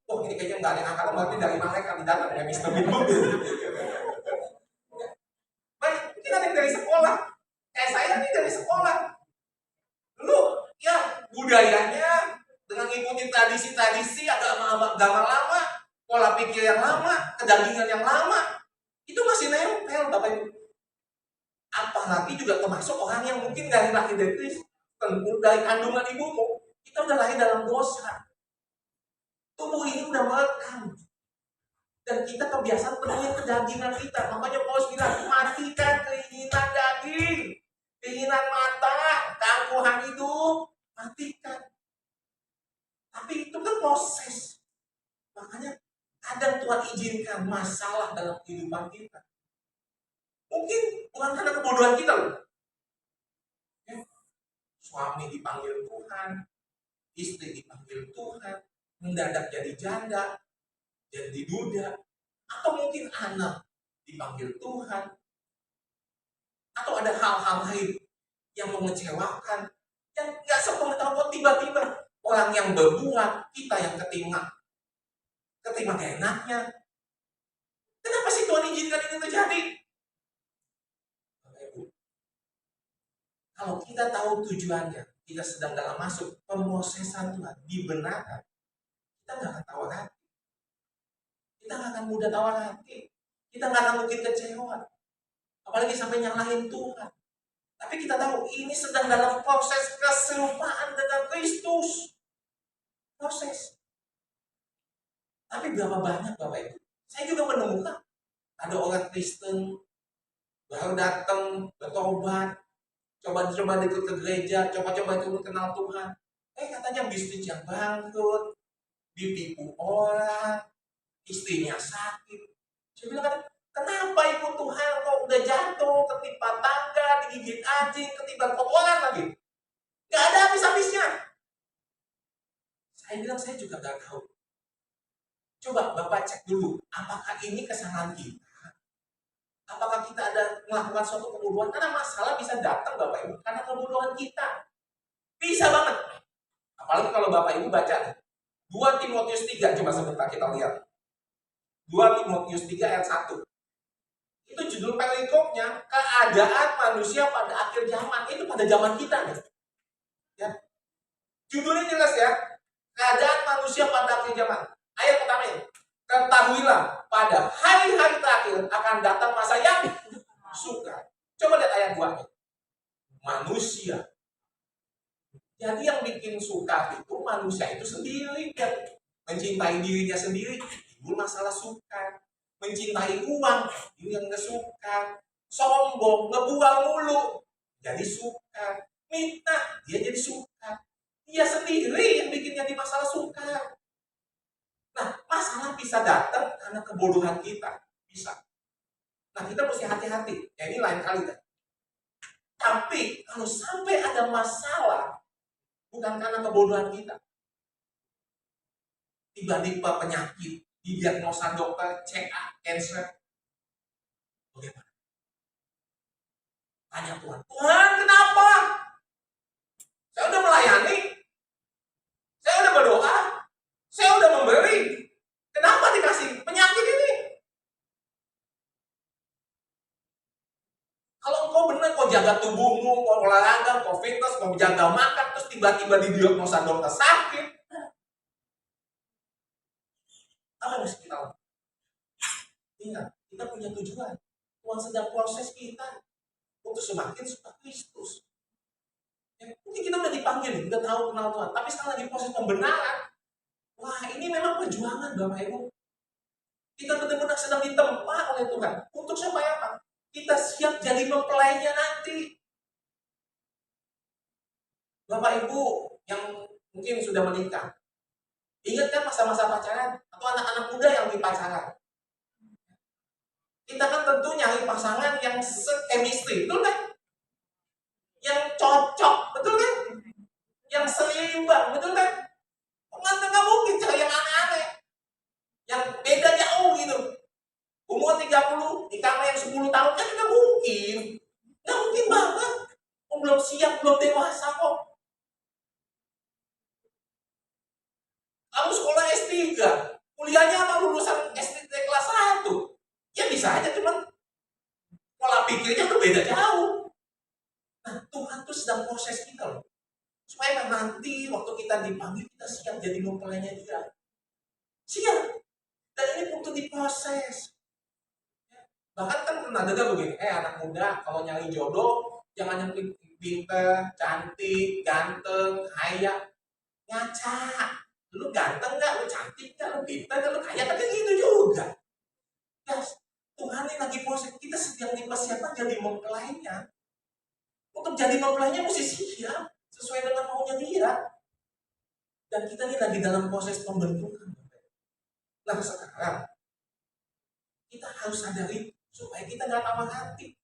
Oh, ini kayaknya nggak ada yang angkat, berarti dari malaikat di dalam ya Mister Bibu. Baik, mungkin ada yang dari sekolah. Kayak saya nih dari sekolah. Dulu ya budayanya dengan ngikutin tradisi-tradisi agama lama, pola pikir yang lama, kedagingan yang lama, itu masih nempel Bapak Ibu. Apalagi juga termasuk orang yang mungkin dari lahir dari Kristus, dari kandungan ibumu, kita udah lahir dalam dosa. Tubuh ini udah merekam. Dan kita kebiasaan penuhi kedagingan kita. Makanya Paulus bilang, matikan keinginan daging, keinginan mata, keangkuhan hidup, matikan. Tapi itu kan proses. Makanya kadang Tuhan izinkan masalah dalam kehidupan kita. Mungkin bukan karena kebodohan kita loh. Ya. Suami dipanggil Tuhan, istri dipanggil Tuhan, mendadak jadi janda, jadi duda, atau mungkin anak dipanggil Tuhan, atau ada hal-hal lain yang mengecewakan, yang nggak sepengetahuan tiba-tiba orang yang berbuat, kita yang ketima keenaknya. Kenapa sih Tuhan izinkan ini terjadi? Kalau kita tahu tujuannya, kita sedang dalam masuk pemrosesan Tuhan, dibenarkan, kita nggak akan tawar hati. Kita nggak akan mudah tawar hati. Kita nggak akan mungkin kecewa. Apalagi sampai nyalahin Tuhan. Tapi kita tahu ini sedang dalam proses keserupaan dengan Kristus. Proses. Tapi berapa banyak Bapak Ibu? Saya juga menemukan ada orang Kristen baru datang bertobat, coba ikut ke gereja, coba ikut kenal Tuhan. Katanya bisnis yang bangkrut, ditipu orang, istrinya sakit. Saya bilang, kenapa ikut Tuhan kok udah jatuh, ketimpa tangga, digigit anjing, ketiban kotoran lagi? Gak ada habis-habisnya. Saya bilang, saya juga gak tahu. Coba Bapak cek dulu, apakah ini kesalahan kita? Apakah kita ada melakukan suatu kebodohan? Karena masalah bisa datang Bapak Ibu, karena kebodohan kita. Bisa banget. Apalagi kalau Bapak Ibu baca 2 Timotius 3, coba sebentar kita lihat. 2 Timotius 3 ayat 1. Itu judul perikopnya, keadaan manusia pada akhir zaman. Itu pada zaman kita nih. Ya. Judulnya jelas ya, keadaan manusia pada akhir zaman. Ayat Ketahuilah, pada hari-hari terakhir akan datang masa yang sukar. Coba lihat ayat 2 nya. Manusia. Jadi yang bikin sukar itu manusia itu sendiri. Yang mencintai dirinya sendiri, timbul masalah sukar. Mencintai uang, ini yang gak suka. Sombong, ngebuang mulu, jadi sukar. Minta, dia jadi sukar. Dia sendiri yang bikin jadi masalah sukar. Nah, masalah bisa datang karena kebodohan kita. Bisa. Nah, kita mesti hati-hati. Ya, ini lain kali kan. Tapi, kalau sampai ada masalah, bukan karena kebodohan kita. Tiba-tiba penyakit, didiagnosa dokter, CA, cancer. Bagaimana? Tanya Tuhan, Tuhan kenapa? Saya udah melayani. Saya udah berdoa. Saya udah memberi. Kenapa dikasih penyakit ini? Kalau engkau benar, kau jaga tubuhmu, kau olahraga, kau fitness, kau jaga makan, terus tiba-tiba didiagnosa dokter sakit. Apa yang harus kita lakukan? Ingat, kita punya tujuan. Tuhan sedang proses kita untuk semakin suka Kristus. Ya, mungkin kita udah dipanggil, udah tahu kenal Tuhan, tapi sekarang lagi proses pembenaran. Wah, ini memang perjuangan Bapak Ibu. Kita benar-benar sedang ditempa oleh Tuhan. Untuk supaya apa? Kita siap jadi mempelainya nanti. Bapak Ibu yang mungkin sudah menikah, ingat kan masa-masa pacaran? Atau anak-anak muda yang di pacaran? Kita kan tentu nyari pasangan yang se-chemistry, betul kan? Yang cocok, betul kan? Yang seimbang, betul kan? Nggak mungkin cari yang aneh-aneh, yang beda jauh gitu. Umur 30, nikah sama yang 10 tahun kan nggak mungkin. Nggak mungkin banget. Belum siap, belum dewasa kok. Kamu sekolah S3, kuliahnya apa lulusan SD kelas 1? Ya bisa aja, cuman pola pikirnya tuh beda jauh. Nah, Tuhan tuh sedang proses kita loh. Supaya nanti waktu kita dipanggil, kita siap jadi mempelainya dia. Siap. Dan ini untuk diproses. Bahkan kan pernah dengar begini, anak muda kalau nyari jodoh, jangan yang pinter, cantik, ganteng, kaya. Ngaca. Lu ganteng gak? Lu cantik gak? Lu pinter gak? Lu kaya? Tapi gitu juga. Yes. Tuhan ini lagi proses. Kita sedang dipersiapkan jadi mempelainya. Untuk jadi mempelainya mesti siap. Sesuai dengan maunya dia. Dan kita ini lagi dalam proses pembentukan. Nah sekarang, kita harus sadari supaya kita gak tambah hati.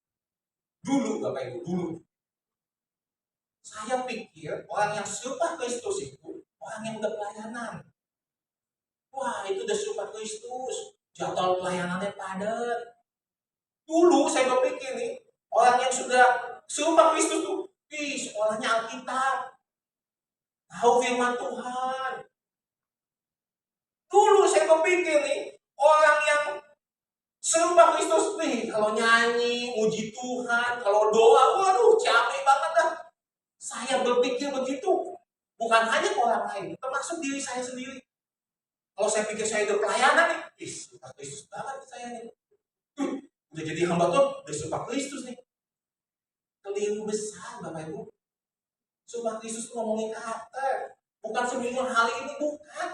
Dulu Bapak Ibu, dulu. Saya pikir orang yang serupa Kristus itu orang yang udah pelayanan. Wah, itu udah serupa Kristus. Jadwal pelayanannya padat. Dulu saya berpikir nih, orang yang sudah serupa Kristus tuh, sekolahnya Alkitab. Tahu firman Tuhan. Dulu saya berpikir nih, orang yang serupa Kristus nih, kalau nyanyi, muji Tuhan, kalau doa, waduh, capek banget dah. Saya berpikir begitu. Bukan hanya orang lain, termasuk diri saya sendiri. Kalau saya pikir saya udah pelayanan nih, serupa Kristus banget saya nih. Udah jadi hamba Tuhan, udah serupa Kristus nih. Keliru besar Bapak Ibu. Serupa Kristus itu ngomongin karakter. Bukan semua hal ini, bukan.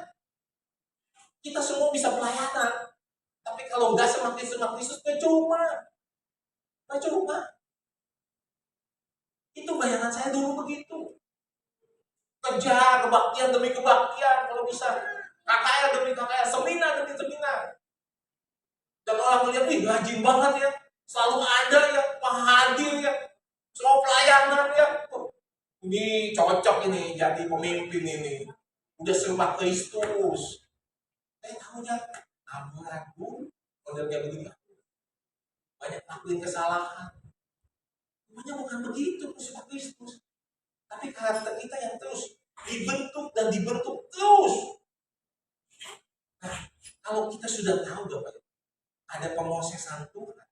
Kita semua bisa pelayanan. Tapi kalau nggak semakin Kristus, percuma. Percuma. Itu bayangan saya dulu begitu. Kerja, kebaktian demi kebaktian, kalau bisa. KKR demi KKR, seminar demi seminar. Dan orang melihat, rajin banget ya. Selalu ada ya, hadir ya. Selalu pelayanan ya. Ini cocok ini jadi pemimpin ini. Udah serupa Kristus. Tahunya ragu-ragu, modelnya begini. Banyak lakuin kesalahan. Namanya bukan begitu serupa Kristus. Tapi karakter kita yang terus dibentuk dan dibentuk terus. Nah, kalau kita sudah tahu Bapak, ada pemosesan Tuhan,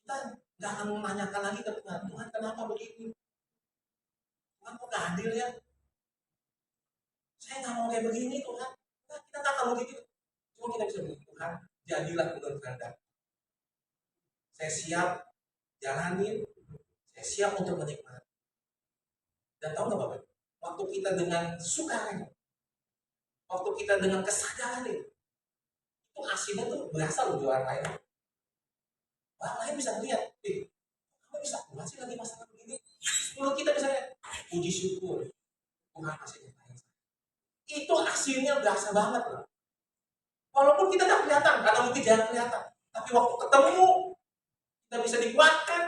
kita nggak akan menanyakan lagi ke Tuhan, Tuhan kenapa begini? Tuhan kok gak adil ya? Saya nggak mau kayak begini Tuhan. Nah, kita nggak akan begitu. Cuma kita bisa bilang, Tuhan, jadilah menurut kehendak. Saya siap jalanin, saya siap untuk menikmati. Dan tahu nggak Bapak? Waktu kita dengan sukarela, waktu kita dengan kesadaran itu hasilnya tuh berasa loh di orang lain. Orang lain bisa melihat, kamu bisa buat sih lagi masalah begini. Menurut kita misalnya, puji syukur, Tuhan masih nyertain saya. Itu hasilnya berasa banget loh. Walaupun kita nggak kelihatan, karena mungkin jangan kelihatan. Tapi waktu ketemu, kita bisa dikuatkan,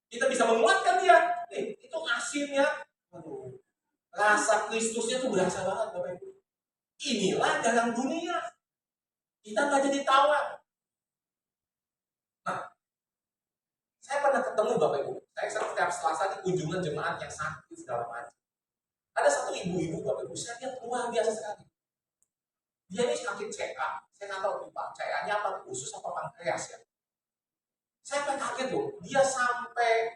kita bisa menguatkan dia. Itu hasilnya, rasa Kristusnya tuh berasa banget Bapak Ibu. Inilah dalam dunia. Kita nggak jadi tawar. Nah, saya pernah ketemu Bapak Ibu. Saya setiap Selasa di kunjungan jemaat yang sakit segala macam. Ada satu ibu-ibu Bapak Ibu, saya lihat luar biasa sekali. Dia ini sakit CA. Saya nggak tahu Pak, CA-nya apa khusus apa pankreas ya. Saya sampai kaget loh. Dia sampai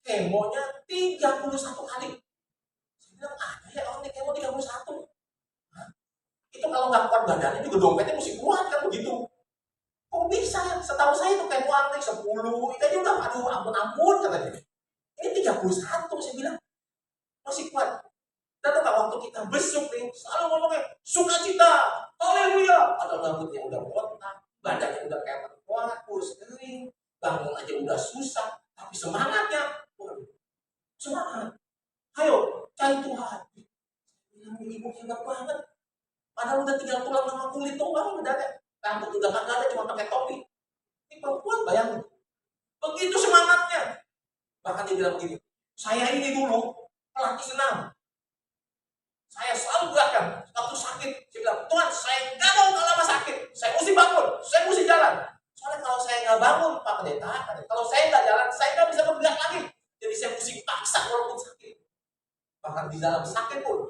kemonya 31 kali. Saya bilang, ada ya orang kemo 31. Hah? Itu kalau nggak kuat badannya juga dompetnya mesti kuat kan begitu. Kok bisa? Setahu saya itu kemo antik 10. Itu aja udah aduh ampun katanya. Ini 31 saya bilang. Masih kuat. Dan tahu waktu kita besuk nih, selalu ngomongnya sukacita, haleluya. Atau rambutnya udah botak, badannya udah kayak tengkorak, kurus kering, bangun aja udah susah, tapi semangatnya, semangat. Ayo, cari Tuhan. Ibu hebat banget. Padahal udah tinggal tulang sama kulit doang, udah ada. Rambut udah kagak ada, cuma pakai topi. Ini perempuan bayangin. Begitu semangatnya. Bahkan dia bilang begini, saya ini dulu pelatih senam. Saya selalu gerakan, waktu sakit, saya bilang, Tuhan, saya nggak mau lama sakit, saya mesti bangun, saya mesti jalan. Soalnya kalau saya nggak bangun, Pak Pendeta, kalau saya nggak jalan, saya nggak bisa bergerak lagi. Jadi saya mesti paksa walaupun sakit. Bahkan di dalam sakit pun,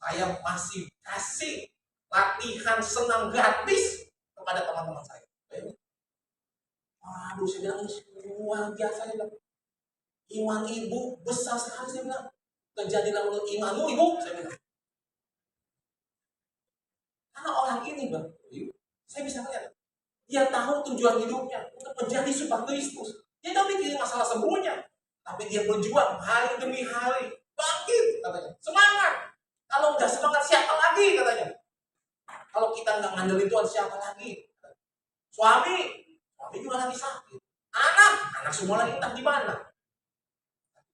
saya masih kasih latihan senam gratis kepada teman-teman saya. Waduh, saya bilang, ini luar biasa, saya bilang. Iman ibu besar sekali, saya bilang. Terjadilah menurut imanmu, ibu, saya bilang. Karena orang ini Bang, saya bisa melihat dia tahu tujuan hidupnya untuk menjadi serupa Kristus. Dia tidak mikirin masalah sembuhnya, tapi dia berjuang hari demi hari, bangkit katanya, semangat. Kalau nggak semangat siapa lagi katanya? Kalau kita nggak ngandelin Tuhan siapa lagi? Suami juga lagi sakit. Anak semua lagi entah di mana.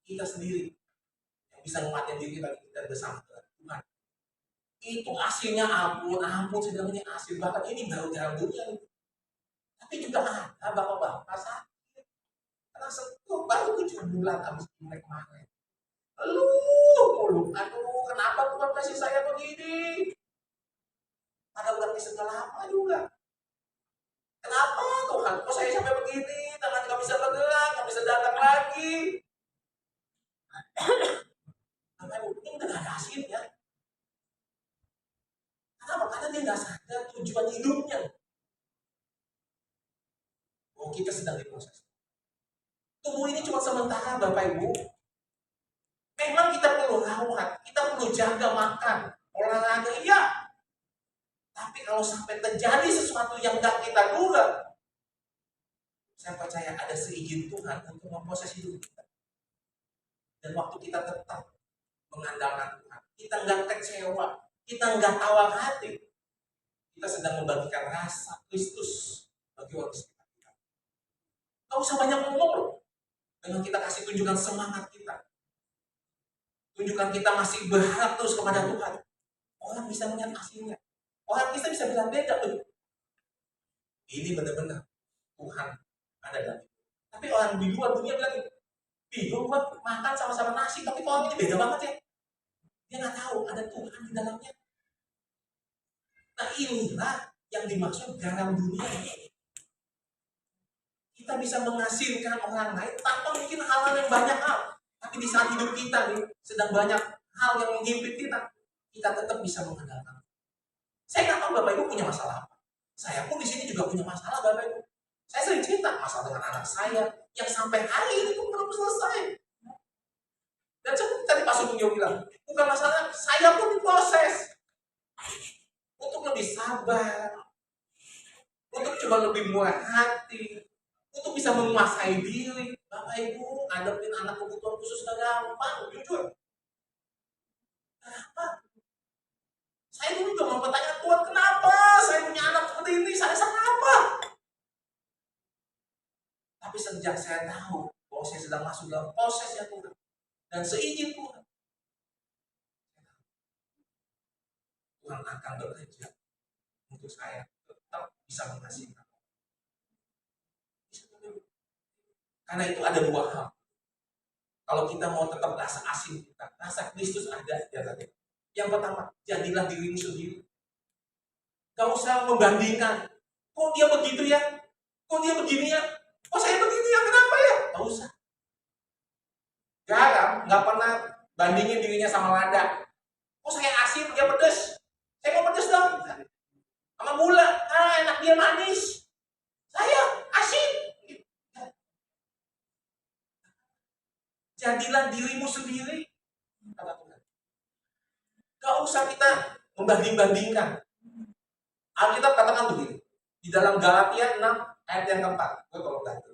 Kita sendiri yang bisa menguatkan diri kita bersama Tuhan. Itu hasilnya ampun, saya bilang ini hasil bahkan ini baru dalam dunia. Tapi juga ada bapak-bapak sakit. Karena sentuh baru 7 bulan habis Imlek kemarin. Aduh, kenapa Tuhan kasih saya begini? Padahal udah bisa lama juga. Kenapa Tuhan? Kok saya sampai begini? Tangan nggak bisa bergerak, nggak bisa datang lagi. Sampai ini udah gak ada hasilnya. Kenapa? Karena dia nggak sadar tujuan hidupnya. Oh, kita sedang diproses. Tubuh ini cuma sementara, Bapak Ibu. Memang kita perlu rawat, kita perlu jaga makan, olahraga, iya. Tapi kalau sampai terjadi sesuatu yang nggak kita duga, saya percaya ada seizin Tuhan untuk memproses hidup kita. Dan waktu kita tetap mengandalkan Tuhan, kita nggak kecewa, kita nggak tawar hati, kita sedang membagikan rasa Kristus bagi orang sekitar kita. Gak usah banyak ngomong loh. Dengan kita kasih tunjukkan semangat kita, tunjukkan kita masih berharap terus kepada Tuhan, orang bisa melihat hasilnya. Orang kita bisa bilang beda tuh. Ini benar-benar Tuhan ada dalam itu. Tapi orang di luar dunia bilang bingung buat makan sama-sama nasi, tapi orang ini beda banget ya. Dia nggak tahu ada Tuhan di dalamnya. Nah inilah yang dimaksud garam dunia ini. Kita bisa menghasilkan orang lain tanpa bikin hal-hal yang banyak hal. Tapi di saat hidup kita nih sedang banyak hal yang menghimpit kita, kita tetap bisa mengandalkan. Saya nggak tahu Bapak Ibu punya masalah apa. Saya pun di sini juga punya masalah Bapak Ibu. Saya sering cerita masalah dengan anak saya yang sampai hari ini pun belum selesai. Dan seperti tadi Pak Sugeng bilang, bukan masalah, saya pun diproses untuk lebih sabar, juga lebih murah hati, untuk bisa menguasai diri. Bapak Ibu, ngadepin anak kebutuhan khusus gak gampang, jujur. Kenapa? Saya dulu juga mempertanyakan, Tuhan kenapa saya punya anak seperti ini, saya salah apa? Tapi sejak saya tahu bahwa saya sedang masuk dalam prosesnya Tuhan, dan seizin Tuhan, Tuhan akan bekerja untuk saya tetap bisa mengasihi kamu. Karena itu ada dua hal. Kalau kita mau tetap rasa asing kita, rasa Kristus ada di dalam kita. Yang pertama, jadilah dirimu sendiri. Gak usah membandingkan. Kok dia begitu ya? Kok dia begini ya? Kok saya begini ya? Kenapa ya? Gak usah. Garam gak pernah bandingin dirinya sama lada. Kok saya asin, dia pedes. Saya mau pedes dong. Sama gula, enak dia manis. Saya asin. Jadilah dirimu sendiri. Gak usah kita membanding-bandingkan. Alkitab katakan begini. Di dalam Galatia 6 ayat yang keempat. Gue kalau ganti.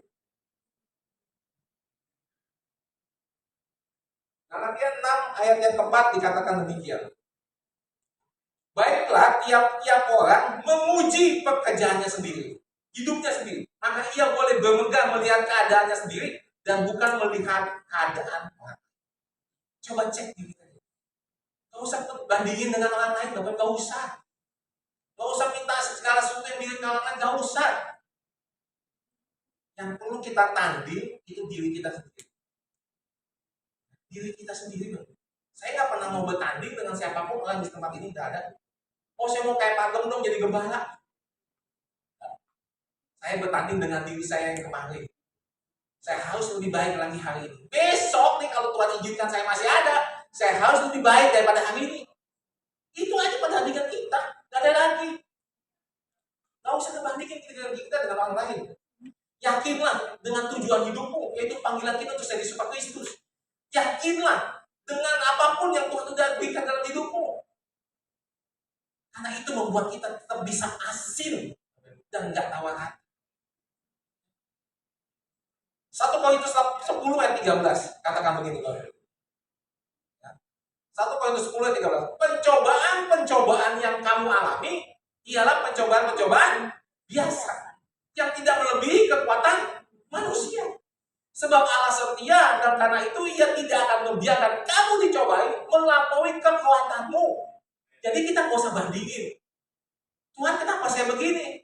Galatia 6 ayat yang keempat dikatakan demikian. Baiklah tiap-tiap orang memuji pekerjaannya sendiri, hidupnya sendiri. Maka ia boleh bermegah melihat keadaannya sendiri dan bukan melihat keadaan orang. Coba cek diri kita. Gak usah bandingin dengan orang lain, Bapak, gak usah. Gak usah minta segala sesuatu yang mirip dengan orang lain, gak usah. Yang perlu kita tanding itu diri kita sendiri. Diri kita sendiri, Bapak. Saya gak pernah mau bertanding dengan siapapun orang di tempat ini, gak ada. Oh, saya mau kayak Pak Gem jadi gembala. Saya bertanding dengan diri saya yang kemarin. Saya harus lebih baik lagi hari ini. Besok nih kalau Tuhan izinkan saya masih ada, saya harus lebih baik daripada hari ini. Itu aja perbandingan kita, gak ada lagi. Gak usah ngebandingin diri kita dengan orang lain. Yakinlah dengan tujuan hidupmu, yaitu panggilan kita untuk jadi seperti Kristus. Yakinlah dengan apapun yang Tuhan sudah berikan dalam hidupmu. Karena itu membuat kita tetap bisa asin dan gak tawar hati. 1 Korintus 10 ayat 13 katakan begini, Bapak. 1 Korintus 10 ayat 13. Pencobaan-pencobaan yang kamu alami ialah pencobaan-pencobaan biasa yang tidak melebihi kekuatan manusia. Sebab Allah setia dan karena itu ia tidak akan membiarkan kamu dicobai melampaui kekuatanmu. Jadi kita gak usah bandingin. Tuhan, kenapa saya begini?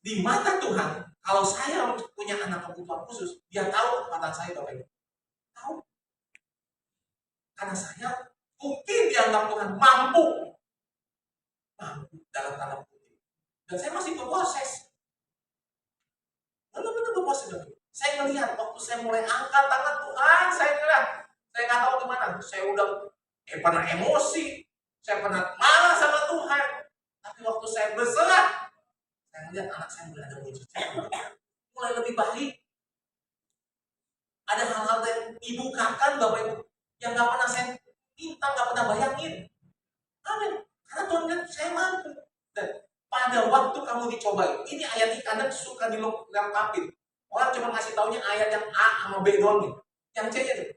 Di mata Tuhan, kalau saya punya anak kebutuhan khusus, dia tahu kekuatan saya, Bapak Ibu. Tahu. Karena saya mungkin dianggap Tuhan mampu dalam tanda kutip. Dan saya masih berproses. Benar-benar berproses, Bapak Ibu. Saya melihat waktu saya mulai angkat tangan Tuhan, saya nggak tahu gimana. Saya udah pernah emosi, saya pernah marah sama Tuhan. Tapi waktu saya berserah, saya melihat anak saya mulai ada mujizat, mulai lebih baik. Ada hal-hal yang dibukakan, Bapak Ibu, yang nggak pernah saya minta, nggak pernah bayangin. Amin. Karena Tuhan lihat saya mampu. Dan pada waktu kamu dicobai, ini ayat ini kadang suka dilengkapin. Orang cuma ngasih taunya ayat yang A sama B doang nih. Yang C nya tuh.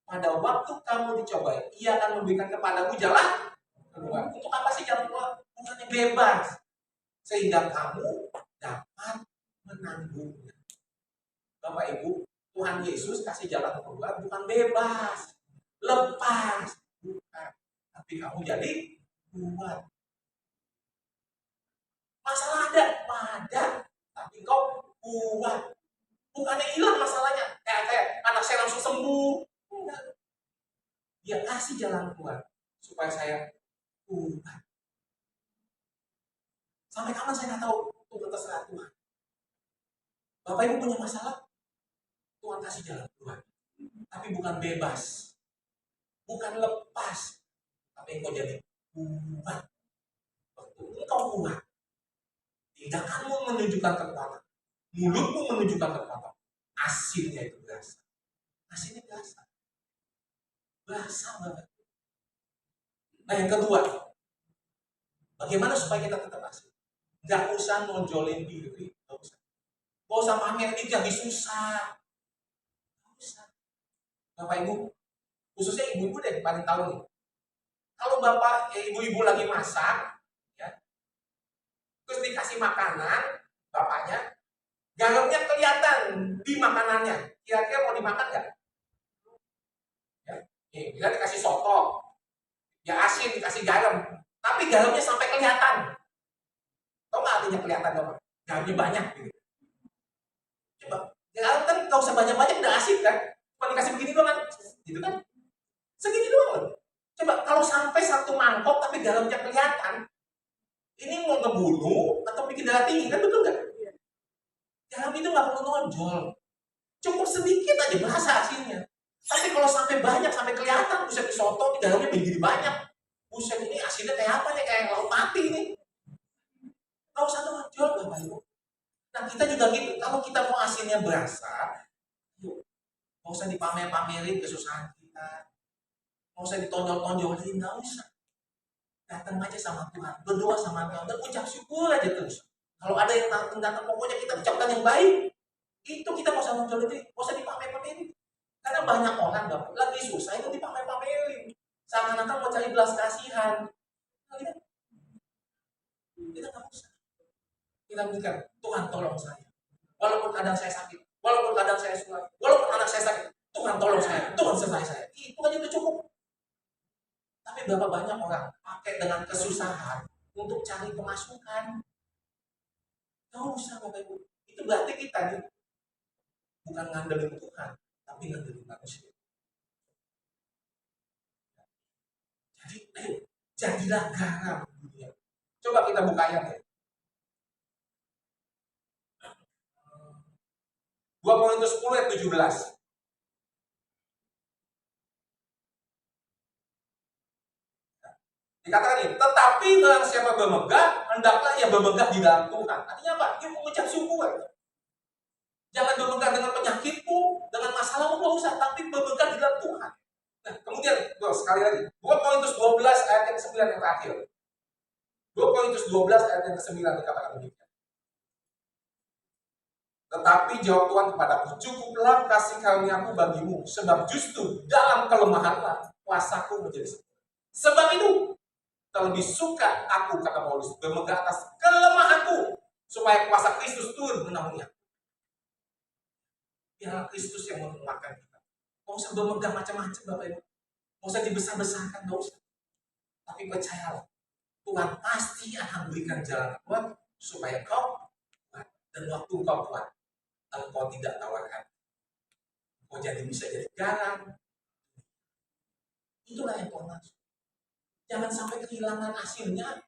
Pada waktu kamu dicobai, ia akan memberikan kepadamu jalan keluar. Untuk apa sih jalan keluar? Bukannya bebas. Sehingga kamu dapat menanggungnya. Bapak Ibu, Tuhan Yesus kasih jalan keluar bukan bebas, lepas, bukan. Tapi kamu jadi kuat. Masalah ada, tapi kau kuat. Bukannya hilang masalahnya, kayak anak saya langsung sembuh. Enggak. Dia kasih jalan keluar supaya saya kuat. Sampai kapan saya nggak tahu, itu terserah Tuhan. Bapak Ibu punya masalah, Tuhan kasih jalan keluar. Tapi bukan bebas, bukan lepas, tapi engkau jadi kuat. Waktu engkau kuat, tindakanmu menunjukkan kekuatan, mulutmu menunjukkan kekuatan, hasilnya itu berasa. Hasilnya berasa. Berasa banget. Nah yang kedua, bagaimana supaya kita tetap asing? Nggak usah nonjolin diri, nggak usah. Nggak usah pamer ini lagi susah. Nggak usah. Bapak Ibu, khususnya ibu-ibu deh paling tahu nih. Kalau bapak, ibu-ibu lagi masak, ya, terus dikasih makanan, bapaknya, garamnya kelihatan di makanannya. Kira-kira mau dimakan nggak? Ya. Bila dikasih soto, ya asin dikasih garam, tapi garamnya sampai kelihatan. Tahu nggak artinya kelihatan bapak? Garamnya banyak gitu. Coba, garam kan nggak usah banyak-banyak, udah asin kan? Cuma dikasih begini doang kan? Gitu kan? Segini doang loh. Coba kalau sampai satu mangkok tapi garamnya kelihatan, ini mau ngebunuh atau bikin darah tinggi kan, betul nggak? Garam itu nggak perlu nonjol, cukup sedikit aja berasa hasilnya. Tapi kalau sampai banyak, sampai kelihatan, buset di soto, di garamnya begini banyak. Buset ini asinnya kayak apa nih? Kayak laut mati nih. Nggak usah nonjol Bapak Ibu. Nah kita juga gitu, kalau kita mau asinnya berasa, yuk, nggak usah dipamer-pamerin kesusahan kita, nggak usah ditonjol-tonjolin, nggak usah. Datang aja sama Tuhan, berdoa sama Tuhan, dan ucap syukur aja terus. Kalau ada yang datang, pokoknya kita ucapkan yang baik. Itu kita nggak usah nonjolin, nggak usah dipamer-pamerin. Karena banyak orang Bapak, lagi susah itu dipamer-pamerin. Seakan-akan mau cari belas kasihan. Nah, kita nggak usah. Kita bilang, Tuhan tolong saya. Walaupun kadang saya sakit, walaupun kadang saya sulit, walaupun anak saya sakit, Tuhan tolong saya, Tuhan selesai saya. Itu aja itu cukup. Tapi berapa banyak orang pakai dengan kesusahan untuk cari pemasukan. Gak usah Bapak Ibu. Itu berarti kita nih bukan ngandelin Tuhan, tapi ngandelin manusia. Jadi, ayo, jadilah garam dunia. Coba kita buka ayat ya. 2 Korintus 10 ayat 17. Dikatakan ini, tetapi barang siapa bermegah, hendaklah ia bermegah di dalam Tuhan. Artinya apa? Dia mengucap syukur. Jangan bermegah dengan penyakitmu, dengan masalahmu, gak usah, tapi bermegah di dalam Tuhan. Nah, kemudian, sekali lagi, 2 Korintus 12 ayat yang ke-9 yang terakhir. 2 Korintus 12 ayat yang ke-9 dikatakan begini. Tetapi jawab Tuhan kepadaku, cukuplah kasih karuniaku bagimu, sebab justru dalam kelemahanlah kuasaku menjadi sempurna. Sebab itu, terlebih suka aku, kata Paulus, bermegah atas kelemahanku, supaya kuasa Kristus turun menaungi aku. Biarlah Kristus yang menguatkan kita. Gak usah bermegah macam-macam Bapak Ibu. Gak usah dibesar-besarkan, gak usah. Tapi percayalah, Tuhan pasti akan berikan jalan kuat supaya kau kuat. Dan waktu kau kuat, engkau tidak tawarkan. Engkau bisa jadi garam. Itulah yang Tuhan maksud. Jangan sampai kehilangan hasilnya.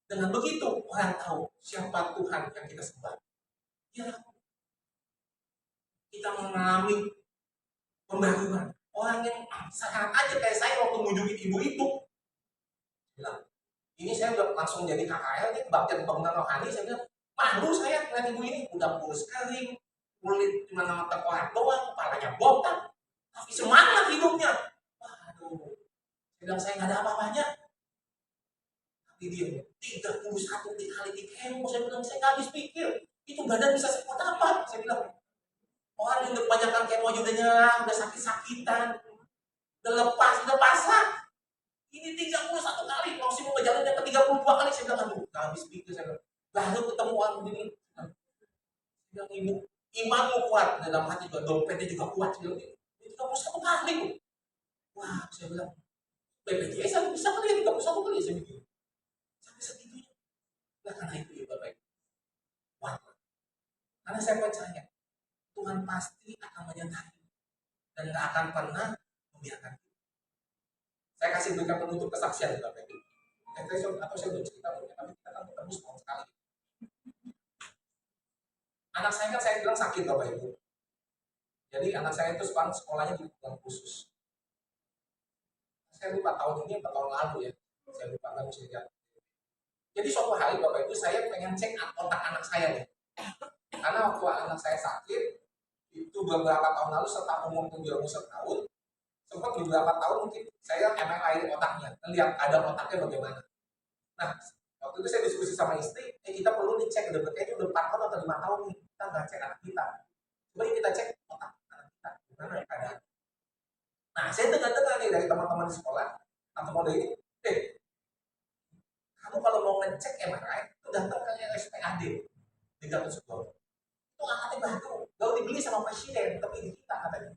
Dengan begitu, orang tahu siapa Tuhan yang kita sembah. Ya, kita mengalami pembaruan. Orang yang sangat aja kayak saya waktu mengunjungi ibu itu bilang, ini saya udah langsung jadi KKL nih, kebaktian pembangunan rohani. Saya bilang, malu saya ngeliat ibu ini, udah kurus kering, kulit cuma nama tengkorak doang, kepalanya botak, tapi semangat hidupnya. Waduh, saya bilang saya nggak ada apa-apanya. Tapi dia 31 kali di kemo, saya bilang saya nggak habis pikir, itu badan bisa sekuat apa? Saya bilang, orang yang udah kebanyakan kemo aja udah nyerah, udah sakit-sakitan, udah lepas, udah pasrah. Ini 31 kali, masih mau ngejalan yang ke-32 kali. Saya bilang, aduh, gak habis pikir. Saya bilang, baru ketemu orang begini. Saya bilang, imanmu kuat. Dalam hati juga, dompetnya juga kuat. Saya bilang, ini 31 kali. Wah, saya bilang, BPJS aku bisa kali ya 31 kali. Saya bilang, sampai segitunya. Nah, karena itu ya Bapak Ibu. Wah, karena saya percaya, Tuhan pasti akan menyertai. Dan gak akan pernah membiarkan. Saya kasih berikan penutup kesaksian Bapak Ibu. Atau saya udah cerita, tapi kita kan ketemu setahun sekali. Anak saya kan saya bilang sakit Bapak Ibu. Jadi anak saya itu sekarang sekolahnya di bulan khusus. Saya lupa tahun ini atau tahun lalu ya. Saya lupa nggak bisa lihat. Jadi suatu hari Bapak Ibu saya pengen cek otak anak saya nih. Karena waktu anak saya sakit itu beberapa tahun lalu setelah umur 71 tahun, sempat beberapa tahun mungkin saya MRI otaknya, lihat ada otaknya bagaimana. Nah, Waktu itu saya diskusi sama istri, kita perlu dicek kayaknya udah 4 tahun atau 5 tahun nih kita nggak cek anak kita. Coba kita cek otak anak kita gimana keadaan. Nah, saya dengar-dengar nih dari teman-teman di sekolah atau mode ini, kamu kalau mau ngecek MRI itu datang ke RSPAD di Gatot Subroto. Itu alatnya baru, gak dibeli sama presiden, tapi di kita katanya.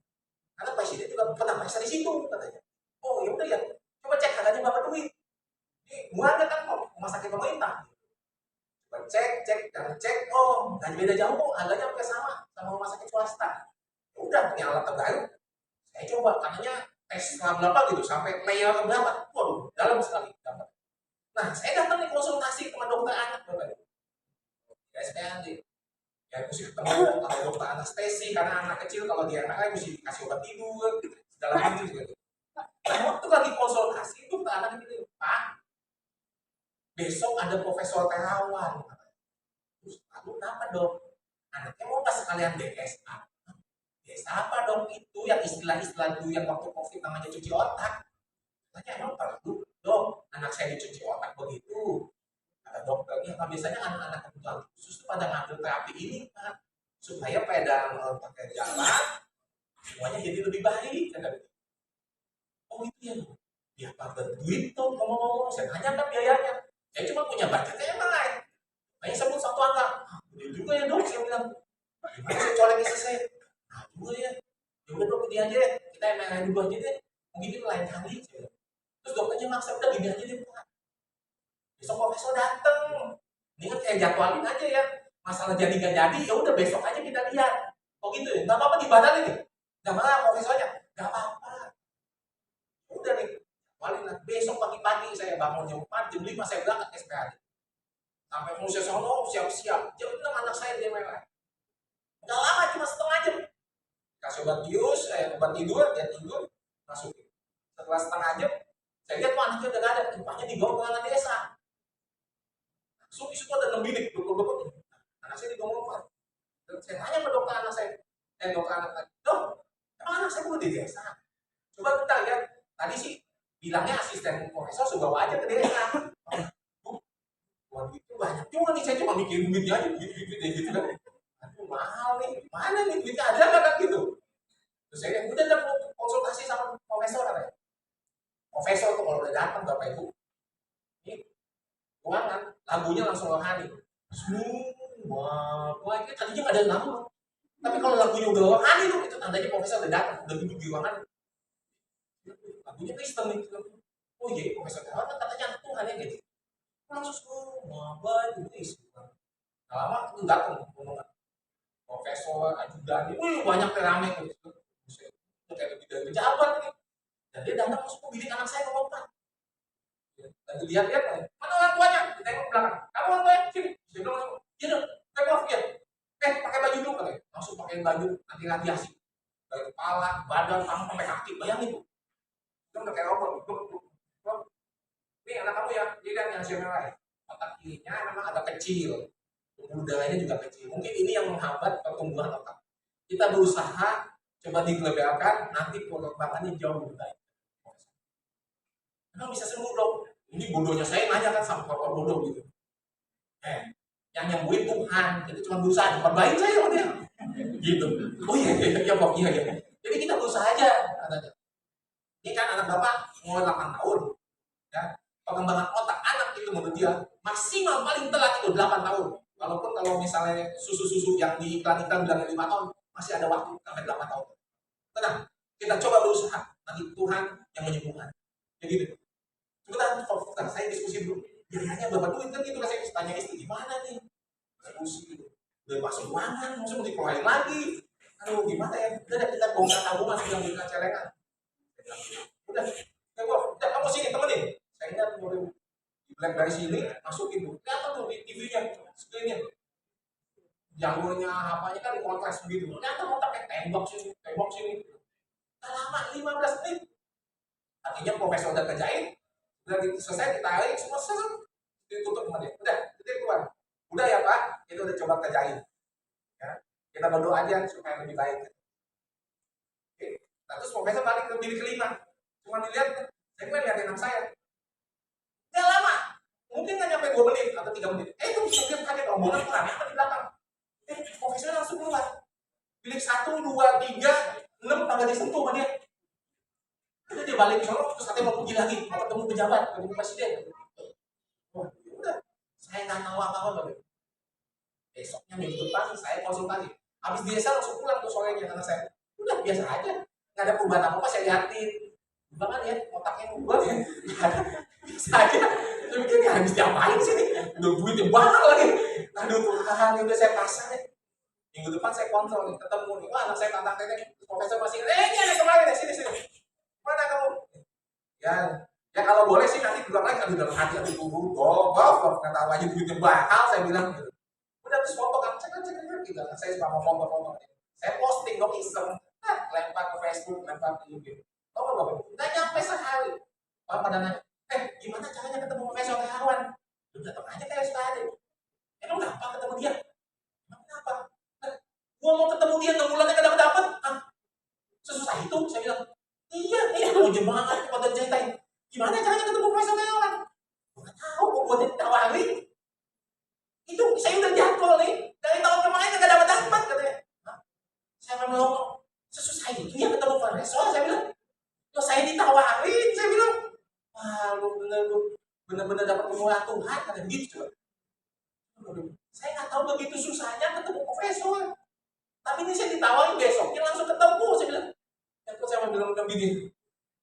Karena presiden juga pernah periksa di situ katanya. Oh ya udah ya, coba cek harganya berapa duit. Ini murahnya kan rumah sakit pemerintah. Coba cek, oh nggak beda jauh kok, harganya hampir sama rumah sakit swasta. Ya udah punya alat terbaru. Saya coba, katanya tes berapa gitu sampai layer berapa. Waduh, dalam sekali dapat. Nah, saya datang nih konsultasi sama dokter anak Bapak. Ya, SPAD. Ya, mesti ketemu kalau dokter anestesi karena anak kecil kalau dia anak mesti kasih obat tidur segala macam gitu. Nah, waktu lagi konsultasi itu dokter anak ini, Pak, besok ada Profesor Terawan. Terus, lalu kenapa dok? Anaknya mau nggak sekalian DSA? DSA apa dong? Itu yang istilah-istilah dulu yang waktu COVID namanya cuci otak. Tanya emang perlu dok, anak saya dicuci otak begitu. Kata dokter, ya biasanya anak-anak kebutuhan khusus itu pada ngambil terapi ini Pak, supaya pada pakai jalan semuanya jadi lebih baik. Oh itu ya, ya Pak berduit tuh ngomong-ngomong. Saya tanya kan biayanya. Saya cuma punya budgetnya yang lain. Hanya sebut satu angka. Gede juga ya dok, saya bilang. Gimana saya colek istri saya? Nah juga ya. Ya udah dok, ini aja. Kita MRI dulu aja deh. Mungkin itu lain kali. Terus dokternya maksa, udah gini aja deh Pak. Besok profesor dateng. Ini kan kayak jadwalin aja ya. Masalah jadi nggak jadi, ya udah besok aja kita lihat. Oh gitu ya, nggak apa-apa dibatalin nih. Nggak malah profesornya, nggak apa-apa. Udah nih, jadwalin lah. Besok pagi-pagi saya bangun jam 4, jam 5 saya berangkat ke SPAD. Sampai mau saya sono, siap-siap. Jam 6 anak saya di MRI. Nggak lama, cuma setengah jam. Kasih obat bius, obat tidur, dia tidur, masukin. Setelah setengah jam, saya lihat tuh anaknya udah nggak ada, rupanya dibawa ke anak desa. So, di situ ada 6 bilik, dokter-dokter. Anak saya dibawa. Saya tanya ke dokter anak saya, dokter anak saya, dok, emang anak saya perlu di desa? Coba kita lihat, tadi sih bilangnya asisten profesor sudah bawa aja ke desa. Wah, itu banyak juga nih, saya cuma mikir duitnya aja, gitu kan. Aduh, mahal nih, mana nih duitnya ada kan gitu. Terus saya udah konsultasi sama profesor katanya. Profesor tuh kalau udah datang Bapak Ibu, ini ruangan, lagunya langsung rohani. Wah, ini tadinya nggak ada lagu. Tapi kalau lagunya udah rohani tuh, itu tandanya profesor udah datang, udah duduk di ruangan. Lagunya Kristen nih. Oh iya, profesor kan katanya anak Tuhan ya gitu. Langsung baik itu. Nah, lama itu datang ngomong profesor, ajudan, banyak rame tuh. Itu kayak lebih dari pejabat nih. Dan dia datang masuk ke bilik anak saya ngomong Pak. Dan dilihat-lihat, mana orang tuanya? Ditengok belakang. Kamu orang tuanya? Sini. Dia bilang langsung, iya dong, tengok dia. Pakai baju dulu katanya. Langsung pakai baju anti radiasi. Dari kepala, badan, tangan sampai kaki. Bayangin tuh. Itu udah kayak robot. Ini anak kamu ya, dia kan yang hasil merah. Otak kirinya memang agak kecil. Udaranya juga kecil. Mungkin ini yang menghambat pertumbuhan otak. Kita berusaha coba digelebalkan, nanti perkembangannya jauh lebih baik. Emang bisa sembuh dong. Ini bodohnya saya nanya kan sama bapak bodoh gitu. Yang nyembuhin Tuhan, itu cuma berusaha diperbaiki saya sama dia. Gitu. Oh iya Pak, iya. Jadi kita berusaha aja katanya. Ini kan anak bapak mau 8 tahun. Ya. Pengembangan otak anak itu menurut dia maksimal paling telat itu 8 tahun. Walaupun kalau misalnya susu-susu yang di iklan-iklan bilangnya 5 tahun, masih ada waktu sampai 8 tahun. Tenang, kita coba berusaha. Nanti Tuhan yang menyembuhkan. Jadi gitu. Sebentar, saya diskusi dulu. Biayanya berapa duit kan gitu, saya tanya istri gimana nih? Diskusi gitu. Udah masuk ruangan, maksudnya mau dikeluarin lagi. Aduh gimana ya? Udah kita bongkar tabungan sedang di celengan. Udah, kamu sini temenin. Saya ingat mau di BlackBerry sini, masukin tuh. Kelihatan tuh di TV-nya, screen-nya. Jalurnya apanya kan dikontras begitu. Kelihatan mau pakai tembok sini. Gak lama, 15 menit. Artinya profesor udah kerjain, udah selesai ditarik semua ditutup sama dia. Udah, itu keluar. Udah ya Pak, itu udah coba kerjain. Ya, kita berdoa aja supaya lebih baik. Oke. Nah, terus profesor balik ke bilik kelima. Cuma dilihat, saya lihatin anak saya. Gak lama, mungkin nggak nyampe 2 menit atau 3 menit. Itu supir kaget, rombongan kurang apa di belakang. Profesornya langsung keluar. Bilik 1, 2, 3, 6 kagak disentuh sama dia. Itu dia balik ke sana, terus katanya mau pergi lagi, mau ketemu pejabat, ketemu presiden. Wah, udah. Saya nggak tahu apa-apa lagi. Besoknya minggu depan saya konsultasi. Habis biasa langsung pulang tuh sorenya karena saya udah biasa aja, nggak ada perubahan apa-apa. Saya liatin, bahkan ya otaknya berubah ya, biasa aja. Saya mikir ya habis diapain sih nih? Udah duitnya banyak lagi. Aduh Tuhan, udah saya pasang ya. Minggu depan saya kontrol nih, ketemu nih, wah anak saya tantang teteh, profesor masih, ini ada kemarin ya, sini, mana kamu? Ya kalau boleh sih nanti bilang lagi, aduh dalam hati, aduh buru, goblok, nggak tahu aja duitnya bakal, saya bilang gitu. Udah terus foto kan, cek gitu, saya suka mau foto, saya posting dong iseng, lempar ke Facebook, lempar ke YouTube. Tahu nggak bapak? Nggak nyampe sehari, pada nanya, gimana caranya ketemu Profesor Terawan? Lu datang aja kayak sekali. Emang gampang ketemu dia? Emang kenapa? Gua mau ketemu dia 6 bulannya gak dapet. Sesusah itu, saya bilang. Iya, mau banget pada ceritain. Gimana caranya ketemu Profesor Terawan? Gua gak tahu, kok gua ditawarin. Itu saya udah jadwal nih. Dari tahun kemarin gak dapet katanya. Saya ngomong, sesusah itu ya ketemu Profesor, saya bilang. Loh saya ditawarin, saya bilang. Wah, lu bener-bener dapat kemurahan Tuhan, kata gitu. Saya nggak tahu begitu susahnya ketemu profesor. Tapi ini saya ditawarin besoknya langsung ketemu, saya bilang. Ya terus saya bilang begini.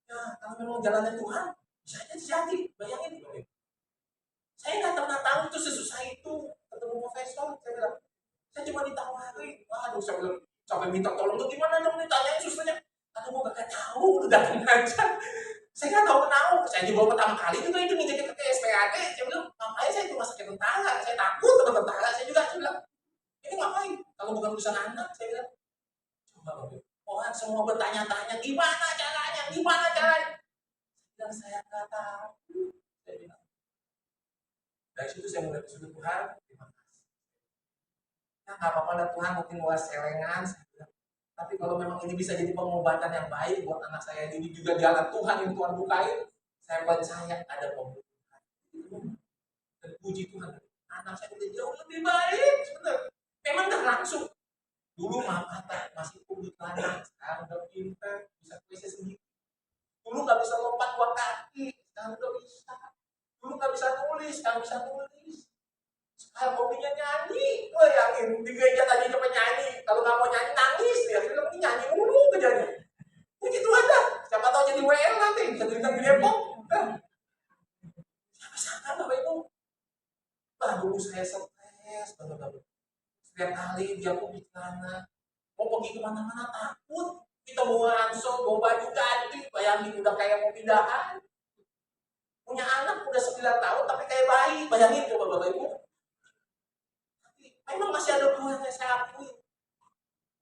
Ya kalau memang jalannya Tuhan, bisa aja jadi. Bayangin. Saya nggak pernah tahu itu sesusah itu ketemu profesor. Saya bilang. Saya cuma ditawarin. Waduh, saya bilang sampai minta tolong tuh gimana dong ditanyain susahnya. Aduh, gue gak tahu, udah datang aja. Saya nggak tahu. Saya juga pertama kali juga itu ngejek ke SPAD. Saya bilang, ngapain saya cuma sakit tentara? Saya takut sama tentara. Saya bilang, ini ngapain? Kalau bukan urusan anak, saya bilang. Coba orang semua bertanya-tanya, gimana caranya? Dan saya nggak tahu. Saya bilang. Dari situ saya mulai bersyukur Tuhan. Terima kasih. Nah, nggak apa-apa lah Tuhan, mungkin luas selengan. Tapi kalau memang ini bisa jadi pengobatan yang baik buat anak saya ini juga jalan Tuhan yang Tuhan bukain, saya percaya ada pembukaan. Dan puji Tuhan, anak saya udah jauh lebih baik, sebentar. Memang nggak langsung. Dulu masih publik lagi, sekarang udah pintar, bisa tulis sendiri. Dulu nggak bisa lompat 2 kaki, sekarang udah bisa. Dulu nggak bisa tulis, sekarang bisa tulis. Sekarang hobinya nyanyi, yakin di gereja tadi cuma nyanyi. Kalau nggak mau nyanyi nangis, dia bilang ini nyanyi mulu kerjanya. Puji Tuhan dah, siapa tahu jadi WL nanti, bisa cerita di Depok. Siapa sangka Bapak Ibu? Dulu saya stres, setiap kali dia mau bicara, mau pergi kemana-mana takut. Kita mau ransel, mau baju ganti, bayangin udah kayak mau pindahan. Punya anak udah 9 tahun tapi kayak bayi, bayangin coba Bapak Ibu. Memang masih ada hal yang saya akui.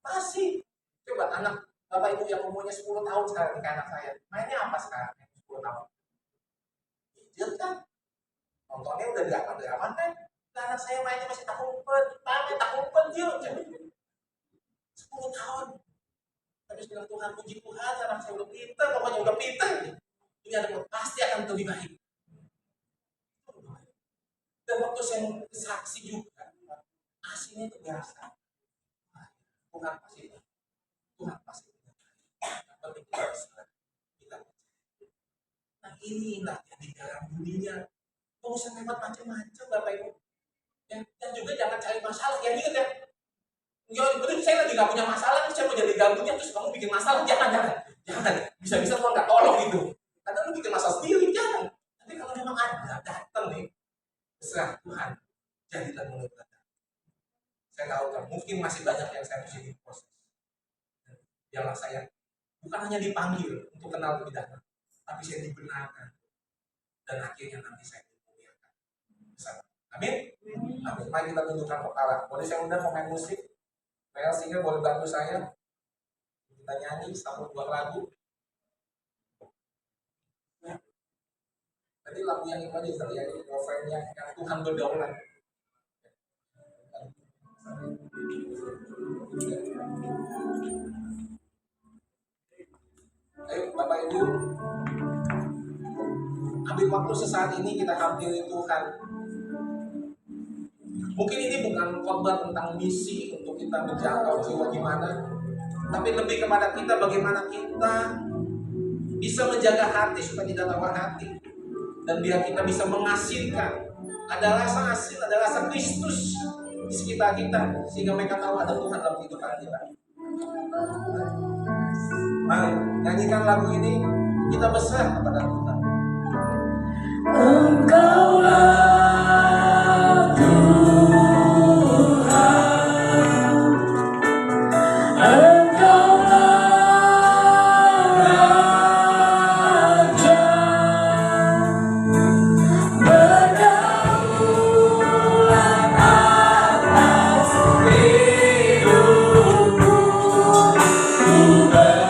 Masih. Coba anak Bapak Ibu yang umurnya 10 tahun sekarang nikah anak saya. Mainnya apa sekarang? 10 tahun. Gadget kan? Nontonnya udah diaman kan? Nah, anak saya mainnya masih tak umpet. Yuk. 10 tahun. Tapi bilang Tuhan, puji Tuhan, anak saya udah pintar. Pokoknya udah pintar. Ini anak pasti akan lebih baik. Dan waktu saya saksi juga. Aslinya itu biasa. Tuhan pasti. Yang penting kita bisa. Nah inilah yang di dalam dunia. Gak usah lewat macam-macam Bapak Ibu. Dan juga jangan cari masalah. Yang ingat ya. Ya betul saya lagi gak punya masalah. Saya mau jadi gabungnya terus kamu bikin masalah. Jangan. Bisa-bisa Tuhan gak tolong gitu. Karena lu bikin masalah sendiri. Jangan. Tapi kalau memang ada datang nih. Terserah Tuhan. Jadilah mulut Anda. Saya tahu kan, mungkin masih banyak yang saya mesti diproses. Biarlah saya bukan hanya dipanggil untuk kenal lebih dalam, tapi saya dibenarkan. Dan akhirnya nanti saya dimuliakan. Amin? Amin. Mari kita tundukkan kepala. Boleh saya undang pemain musik? Mel singer boleh bantu saya? Kita nyanyi 1-2 lagu. Ya. Tadi lagu yang itu aja, yang refrainnya yang Tuhan berdaulat. Ayo Bapak Ibu, ambil waktu sesaat ini kita hampiri Tuhan. Mungkin ini bukan khotbah tentang misi untuk kita menjangkau jiwa gimana, tapi lebih kepada kita bagaimana kita bisa menjaga hati supaya tidak tawar hati, dan biar kita bisa mengasinkan. Ada rasa asin, ada rasa Kristus di sekitar kita, sehingga mereka tahu ada Tuhan dalam kehidupan kita. Mari nyanyikan lagu ini, kita berserah kepada Tuhan. Engkaulah Tuhan, Engkaulah Raja, berdaulat atas hidupku, ku berserah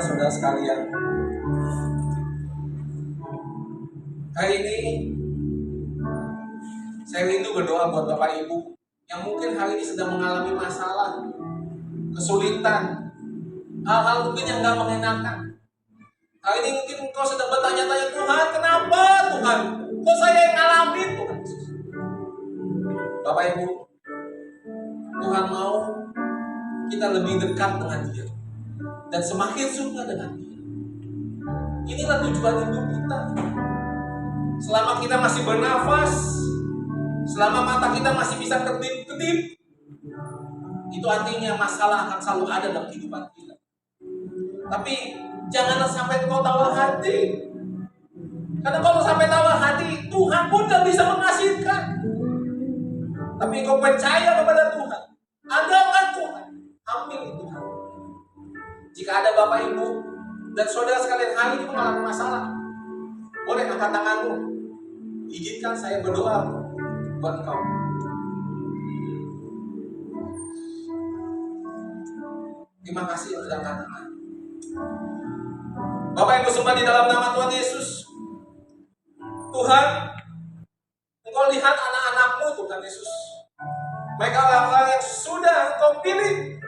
saudara sekalian, hari ini saya rindu berdoa buat Bapak Ibu yang mungkin hari ini sedang mengalami masalah, kesulitan, hal-hal mungkin yang gak mengenakan. Hari ini mungkin engkau sedang bertanya-tanya, Tuhan, kenapa Tuhan? Kok saya yang ngalamin Tuhan? Bapak Ibu, Tuhan mau kita lebih dekat dengan Dia dan semakin suka dengan Dia. Inilah tujuan hidup kita. Selama kita masih bernafas, selama mata kita masih bisa kedip-kedip, itu artinya masalah akan selalu ada dalam kehidupan kita. Tapi janganlah sampai engkau tawar hati. Karena kalau sampai tawar hati, Tuhan pun tidak bisa mengasihkan. Tapi engkau percaya kepada Tuhan, andalkan Tuhan, ambil Tuhan. Jika ada Bapak Ibu dan saudara sekalian hari ini mengalami masalah, boleh angkat tanganmu. Izinkan saya berdoa buat engkau. Terima kasih yang sudah angkat tangan. Bapak Ibu sembah di dalam nama Tuhan Yesus. Tuhan, Engkau lihat anak-anak-Mu Tuhan Yesus. Mereka orang-orang yang sudah Engkau pilih.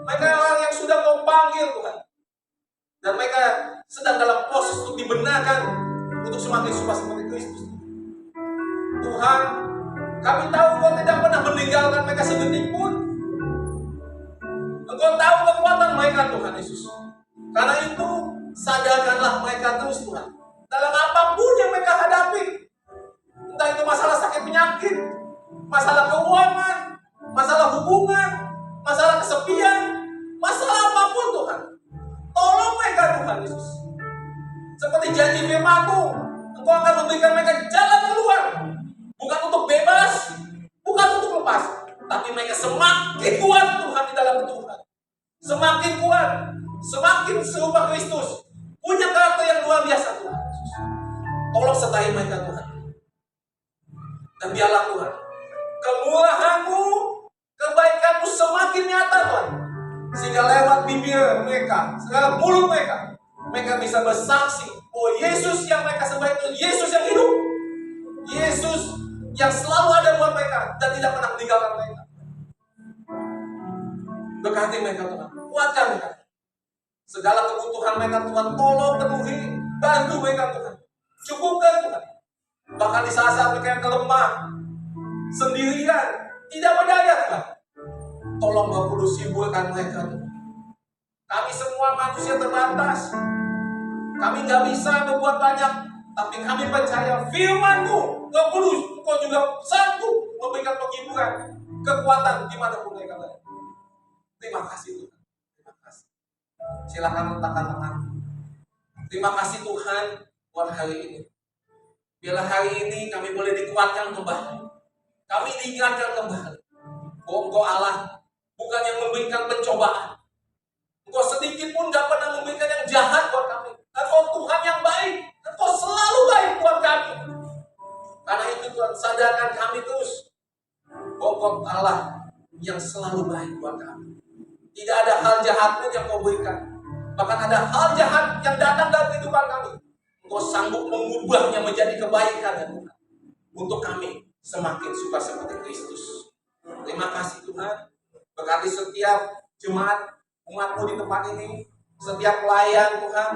Mereka orang yang sudah Engkau panggil Tuhan. Dan mereka sedang dalam proses untuk dibenarkan untuk semakin serupa seperti Kristus. Tuhan, kami tahu Engkau tidak pernah meninggalkan mereka sedetik pun. Engkau tahu kekuatan mereka Tuhan Yesus. Karena itu, sadarkanlah mereka terus Tuhan. Dalam apapun yang mereka hadapi. Entah itu masalah sakit penyakit, masalah keuangan, masalah hubungan, masalah kesepian, masalah apapun Tuhan. Tolong mereka Tuhan Yesus. Seperti janji firman-Mu, Engkau akan memberikan mereka jalan keluar. Bukan untuk bebas, bukan untuk lepas, tapi mereka semakin kuat Tuhan di dalam Tuhan. Semakin kuat, semakin serupa Kristus. Punya karakter yang luar biasa Tuhan Yesus. Tolong sertai mereka Tuhan. Dan biarlah Tuhan, kemurahan-Mu, kebaikan-Mu semakin nyata Tuhan. Sehingga lewat bibir mereka, lewat mulut mereka, mereka bisa bersaksi, oh Yesus yang mereka sembah itu Yesus yang hidup, Yesus yang selalu ada buat mereka dan tidak pernah meninggalkan mereka. Berkati mereka Tuhan, kuatkan mereka. Segala kebutuhan mereka Tuhan, tolong penuhi, bantu mereka Tuhan, cukupkan Tuhan. Bahkan di saat-saat mereka yang kelemah, sendirian, tidak berdaya Tuhan, tolong Roh Kudus hiburkan mereka Tuhan. Kami semua manusia terbatas. Kami nggak bisa membuat banyak, tapi kami percaya firman-Mu, Roh Kudus, Engkau juga sanggup memberikan penghiburan, kekuatan dimanapun mereka berada. Terima kasih Tuhan. Terima kasih. Silakan letakkan tangan. Terima kasih Tuhan buat hari ini. Biarlah hari ini kami boleh dikuatkan kembali. Kami diingatkan kembali bahwa Engkau Allah bukan yang memberikan pencobaan. Engkau sedikit pun gak pernah memberikan yang jahat buat kami. Engkau Tuhan yang baik. Engkau selalu baik buat kami. Karena itu Tuhan, sadarkan kami terus bahwa Engkau Allah yang selalu baik buat kami. Tidak ada hal jahat pun yang Kau berikan. Bahkan ada hal jahat yang datang dalam kehidupan kami. Engkau sanggup mengubahnya menjadi kebaikan ya Tuhan. Untuk kami semakin suka seperti Kristus. Terima kasih Tuhan. Berkati setiap jemaat umat-Mu di tempat ini, setiap pelayan Tuhan,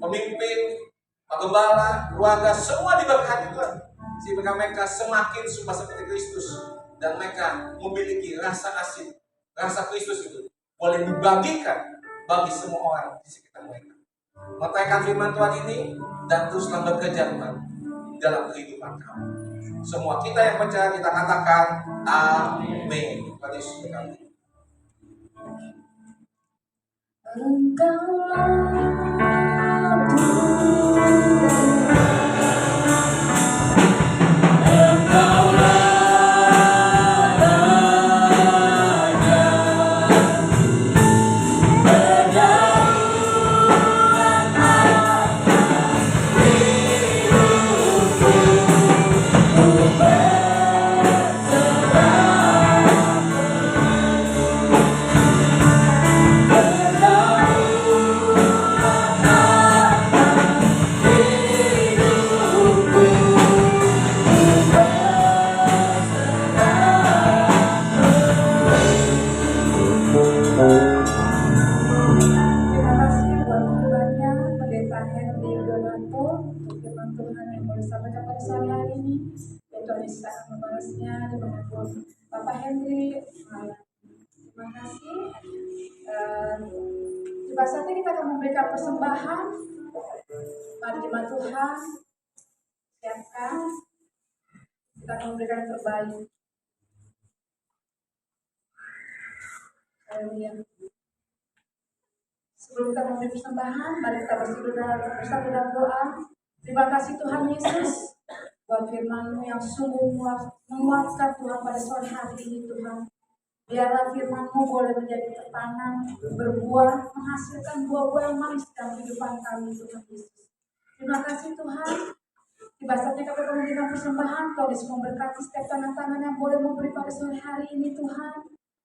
pemimpin, penggembala, keluarga, semua diberkati Tuhan. Sehingga mereka semakin suka seperti Kristus. Dan mereka memiliki rasa kasih, rasa Kristus itu boleh dibagikan bagi semua orang di sekitar mereka. Mengatakan firman Tuhan ini dan teruslah bekerja Tuhan dalam kehidupan kami. Semua kita yang percaya kita katakan amin. Tuhan Yesus berkati. Engkaulah Bapak Henry, terima kasih. Tiba saatnya kita akan memberikan persembahan. Mari jemaat Tuhan, siapkan. Kita akan memberikan yang terbaik. Haleluya. Sebelum kita memberi persembahan, mari kita bersatu dalam doa. Terima kasih Tuhan Yesus buat firman-Mu yang sungguh menguatkan Tuhan pada sore hari ini Tuhan. Biarlah firman-Mu boleh menjadi tertanam, berbuah, menghasilkan buah-buah yang manis dalam kehidupan kami Tuhan Yesus. Terima kasih Tuhan. Tiba saatnya kami akan memberikan persembahan, Tuhan Yesus memberkati setiap tangan-tangan yang boleh memberi pada sore hari ini Tuhan.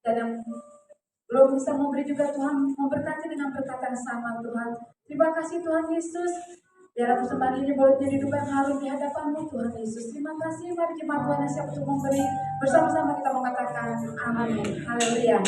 Dan yang belum bisa memberi juga Tuhan, memberkati dengan berkat yang sama Tuhan. Terima kasih Tuhan Yesus. Biarlah persembahan ini boleh menjadi duka yang harum di hadapan-Mu Tuhan Yesus. Terima kasih. Mari jemaat Tuhan yang siap untuk memberi. Bersama-sama kita mengatakan amin. Haleluya.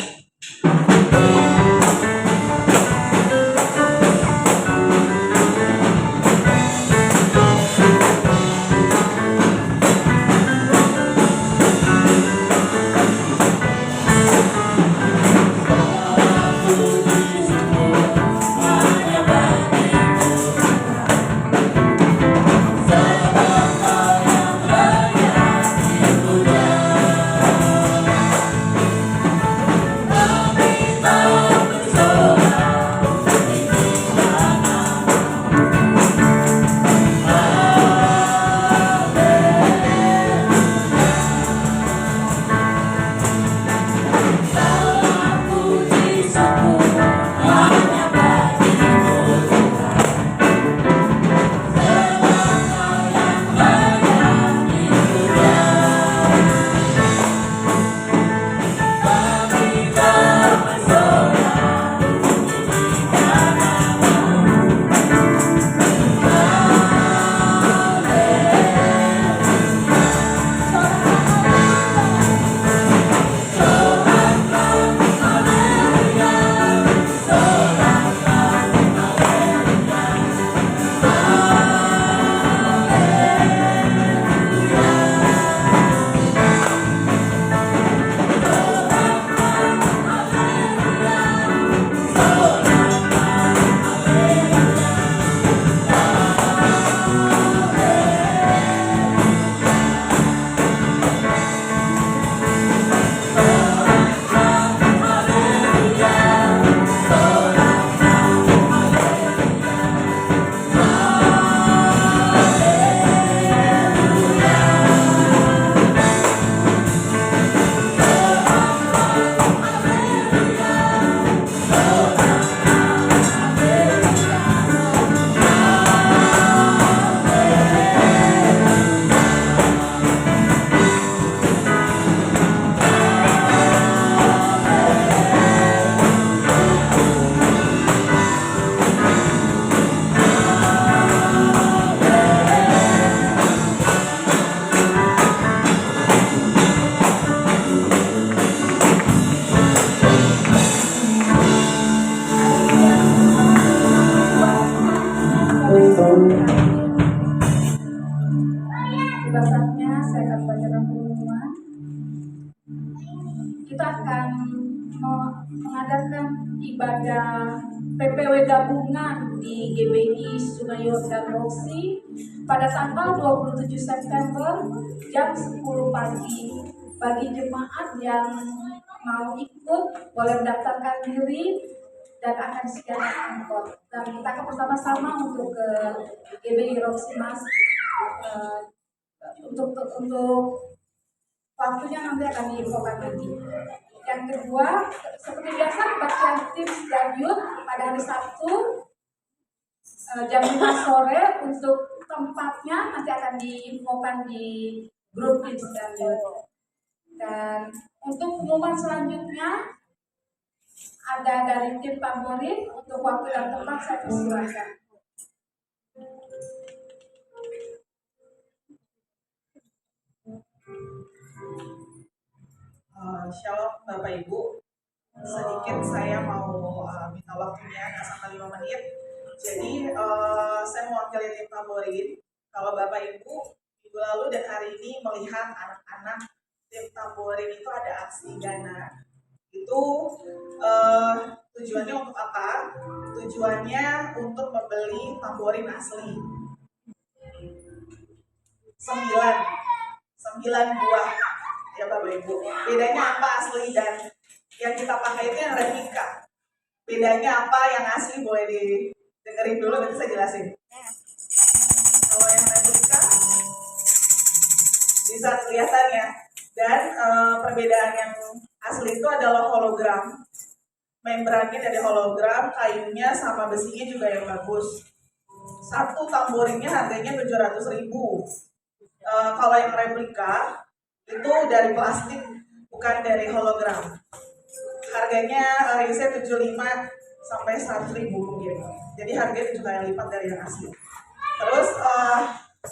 Tiba saatnya saya akan bacakan pengumuman. Kita akan mengadakan ibadah PPW gabungan di GBI Sungai Yordan Roksi pada tanggal 27 September jam 10 pagi. Bagi jemaat yang mau ikut boleh mendaftarkan diri dan akan disediakan angkot. Dan kita akan bersama-sama untuk ke GBI Roksi Mas. Untuk waktunya nanti akan diinfokan lagi. Yang kedua, seperti biasa kebaktian tips dan youth pada hari Sabtu jam 5 sore. Untuk tempatnya nanti akan diinfokan di grup tips dan youth. Dan untuk pengumuman selanjutnya ada dari tim Tamborin. Untuk waktu dan tempat saya persilakan. Shalom Bapak Ibu, sedikit saya mau minta waktunya nggak sampai 5 menit. Jadi saya mewakili tim Tamborin. Kalau Bapak Ibu minggu lalu dan hari ini melihat anak-anak tim Tamborin itu ada aksi dana, itu tujuannya untuk apa? Tujuannya untuk membeli tamborin asli 9 buah ya Bapak Ibu. Bedanya apa asli dan yang kita pakai itu yang replika? Bedanya apa yang asli? Boleh didengerin dulu nanti saya jelasin. Kalau yang replika bisa kelihatan ya. Dan perbedaan yang asli itu adalah hologram. Membrannya dari hologram, kayunya sama besinya juga yang bagus. Satu tamborinnya harganya 700.000. Kalau yang replika itu dari plastik, bukan dari hologram. Harganya saya 75 sampai 100.000 mungkin. Jadi harganya 7 kali lipat dari yang asli. Terus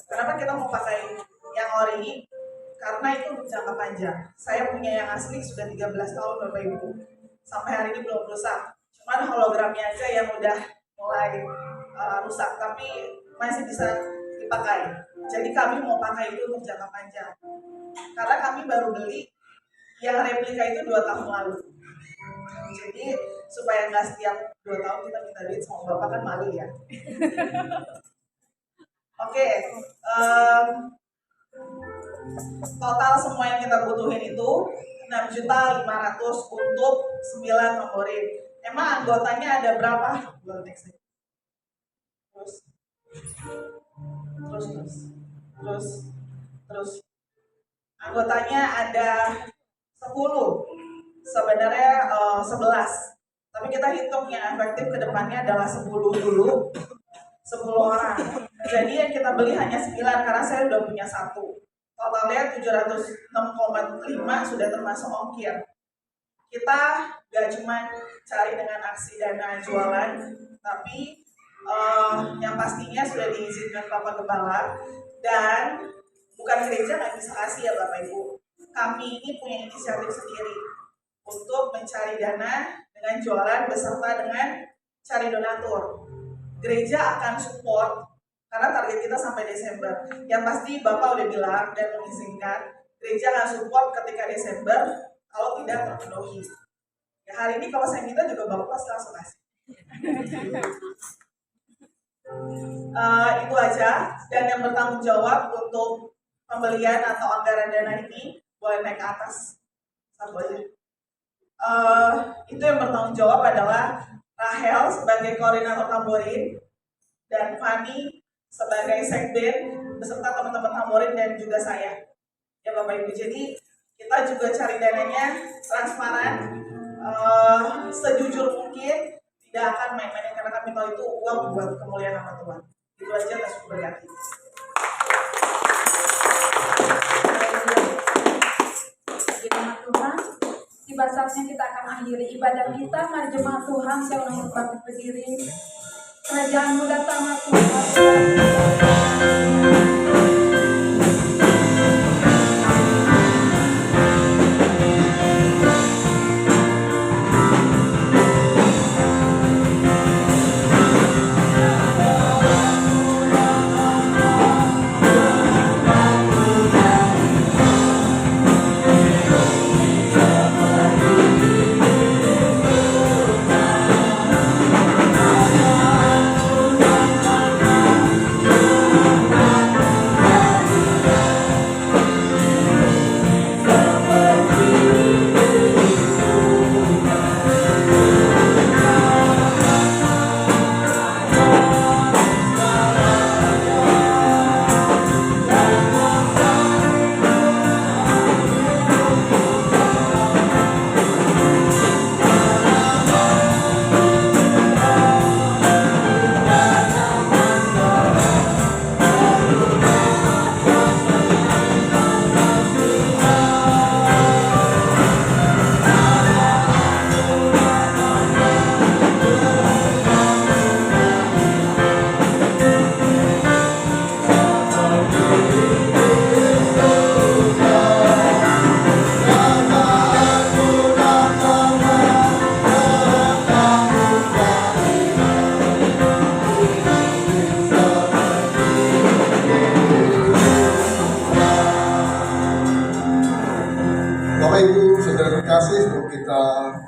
kenapa kita mau pakai yang ori? Karena itu untuk jangka panjang. Saya punya yang asli sudah 13 tahun Bapak Ibu. Sampai hari ini belum rusak. Cuman hologramnya aja yang udah mulai rusak, tapi masih bisa dipakai. Jadi kami mau pakai itu untuk jangka panjang. Karena kami baru beli yang replika itu 2 tahun lalu. Jadi supaya nggak setiap 2 tahun kita minta duit sama Bapak kan malu ya. Oke. Total semua yang kita butuhin itu 6.500.000 untuk 9 tamborin. Emang anggotanya ada berapa? Terus anggotanya ada 10. Sebenarnya 11. Tapi kita hitung yang efektif ke depannya adalah 10 dulu. 10 orang. Jadi yang kita beli hanya 9 karena saya udah punya 1. Totalnya 706,5 sudah termasuk ongkir. Kita gak cuma cari dengan aksi dana jualan, tapi yang pastinya sudah diizinkan Bapak Gembala dan bukan gereja nggak bisa kasih ya Bapak Ibu. Kami ini punya inisiatif sendiri untuk mencari dana dengan jualan beserta dengan cari donatur. Gereja akan support karena target kita sampai Desember. Yang pasti Bapak udah bilang dan mengizinkan gereja akan support ketika Desember kalau tidak terpenuhi. Ya hari ini kalau saya minta juga Bapak pasti langsung kasih. Itu aja. Dan yang bertanggung jawab untuk pembelian atau anggaran dana ini boleh naik ke atas. Satu aja. Itu yang bertanggung jawab adalah Rahel sebagai koordinator tamborin dan Fani sebagai sekben beserta teman-teman tamborin dan juga saya ya Bapak Ibu. Jadi kita juga cari dananya transparan, sejujur mungkin, tidak akan main-main karena kami tahu itu uang buat kemuliaan nama Tuhan. Itu aja, Tuhan berkati. Jemaat Tuhan, tiba saatnya kita akan akhiri ibadah kita. Mari jemaat Tuhan, saya ulang bangkit berdiri. Kerajaan-Mu datang Tuhan.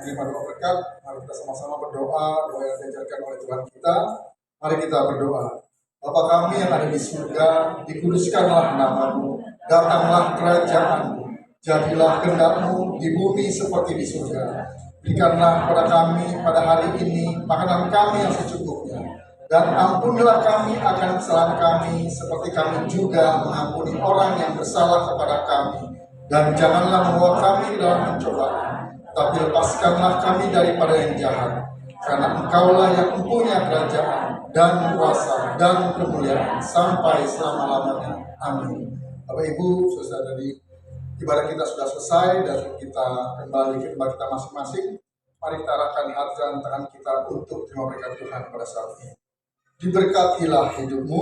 menerima doa berkat. Mari kita sama-sama berdoa, doa yang diajarkan oleh Tuhan kita. Mari kita berdoa. Bapa kami yang ada di surga, dikuduskanlah nama-Mu, datanglah kerajaan-Mu, jadilah kehendak-Mu di bumi seperti di surga. Berikanlah kepada kami pada hari ini makanan kami yang secukupnya, dan ampunilah kami akan kesalahan kami seperti kami juga mengampuni orang yang bersalah kepada kami. Dan janganlah membawa kami dalam pencobaan, tapi lepaskanlah kami daripada yang jahat. Karena Engkaulah yang mempunyai kerajaan dan kuasa dan kemuliaan sampai selama-lamanya. Amin. Bapak Ibu, saudara, dari ibadah kita sudah selesai dan kita kembali ke tempat kita masing-masing. Mari kita arahkan hati dan tangan kita untuk terima berkat Tuhan pada saat ini. Diberkatilah hidupmu,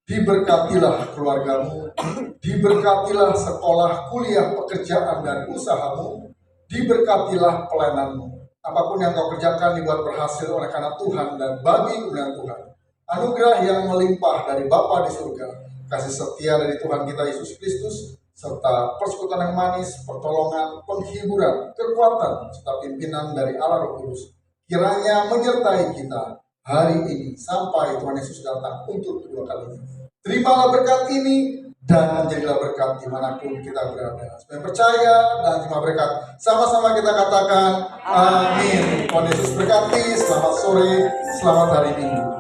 diberkatilah keluargamu, diberkatilah sekolah, kuliah, pekerjaan, dan usahamu, diberkatilah pelayananmu. Apapun yang kau kerjakan dibuat berhasil oleh karena Tuhan dan bagi kemuliaan Tuhan. Anugerah yang melimpah dari Bapa di surga, kasih setia dari Tuhan kita Yesus Kristus, serta persekutuan yang manis, pertolongan, penghiburan, kekuatan, serta pimpinan dari Allah Roh Kudus, kiranya menyertai kita hari ini sampai Tuhan Yesus datang untuk kedua kalinya. Terimalah berkat ini dan menjadilah berkat dimanapun kita berada. Supaya percaya dan terima berkat. Sama-sama kita katakan amin. Tuhan Yesus berkati. Selamat sore, selamat hari Minggu.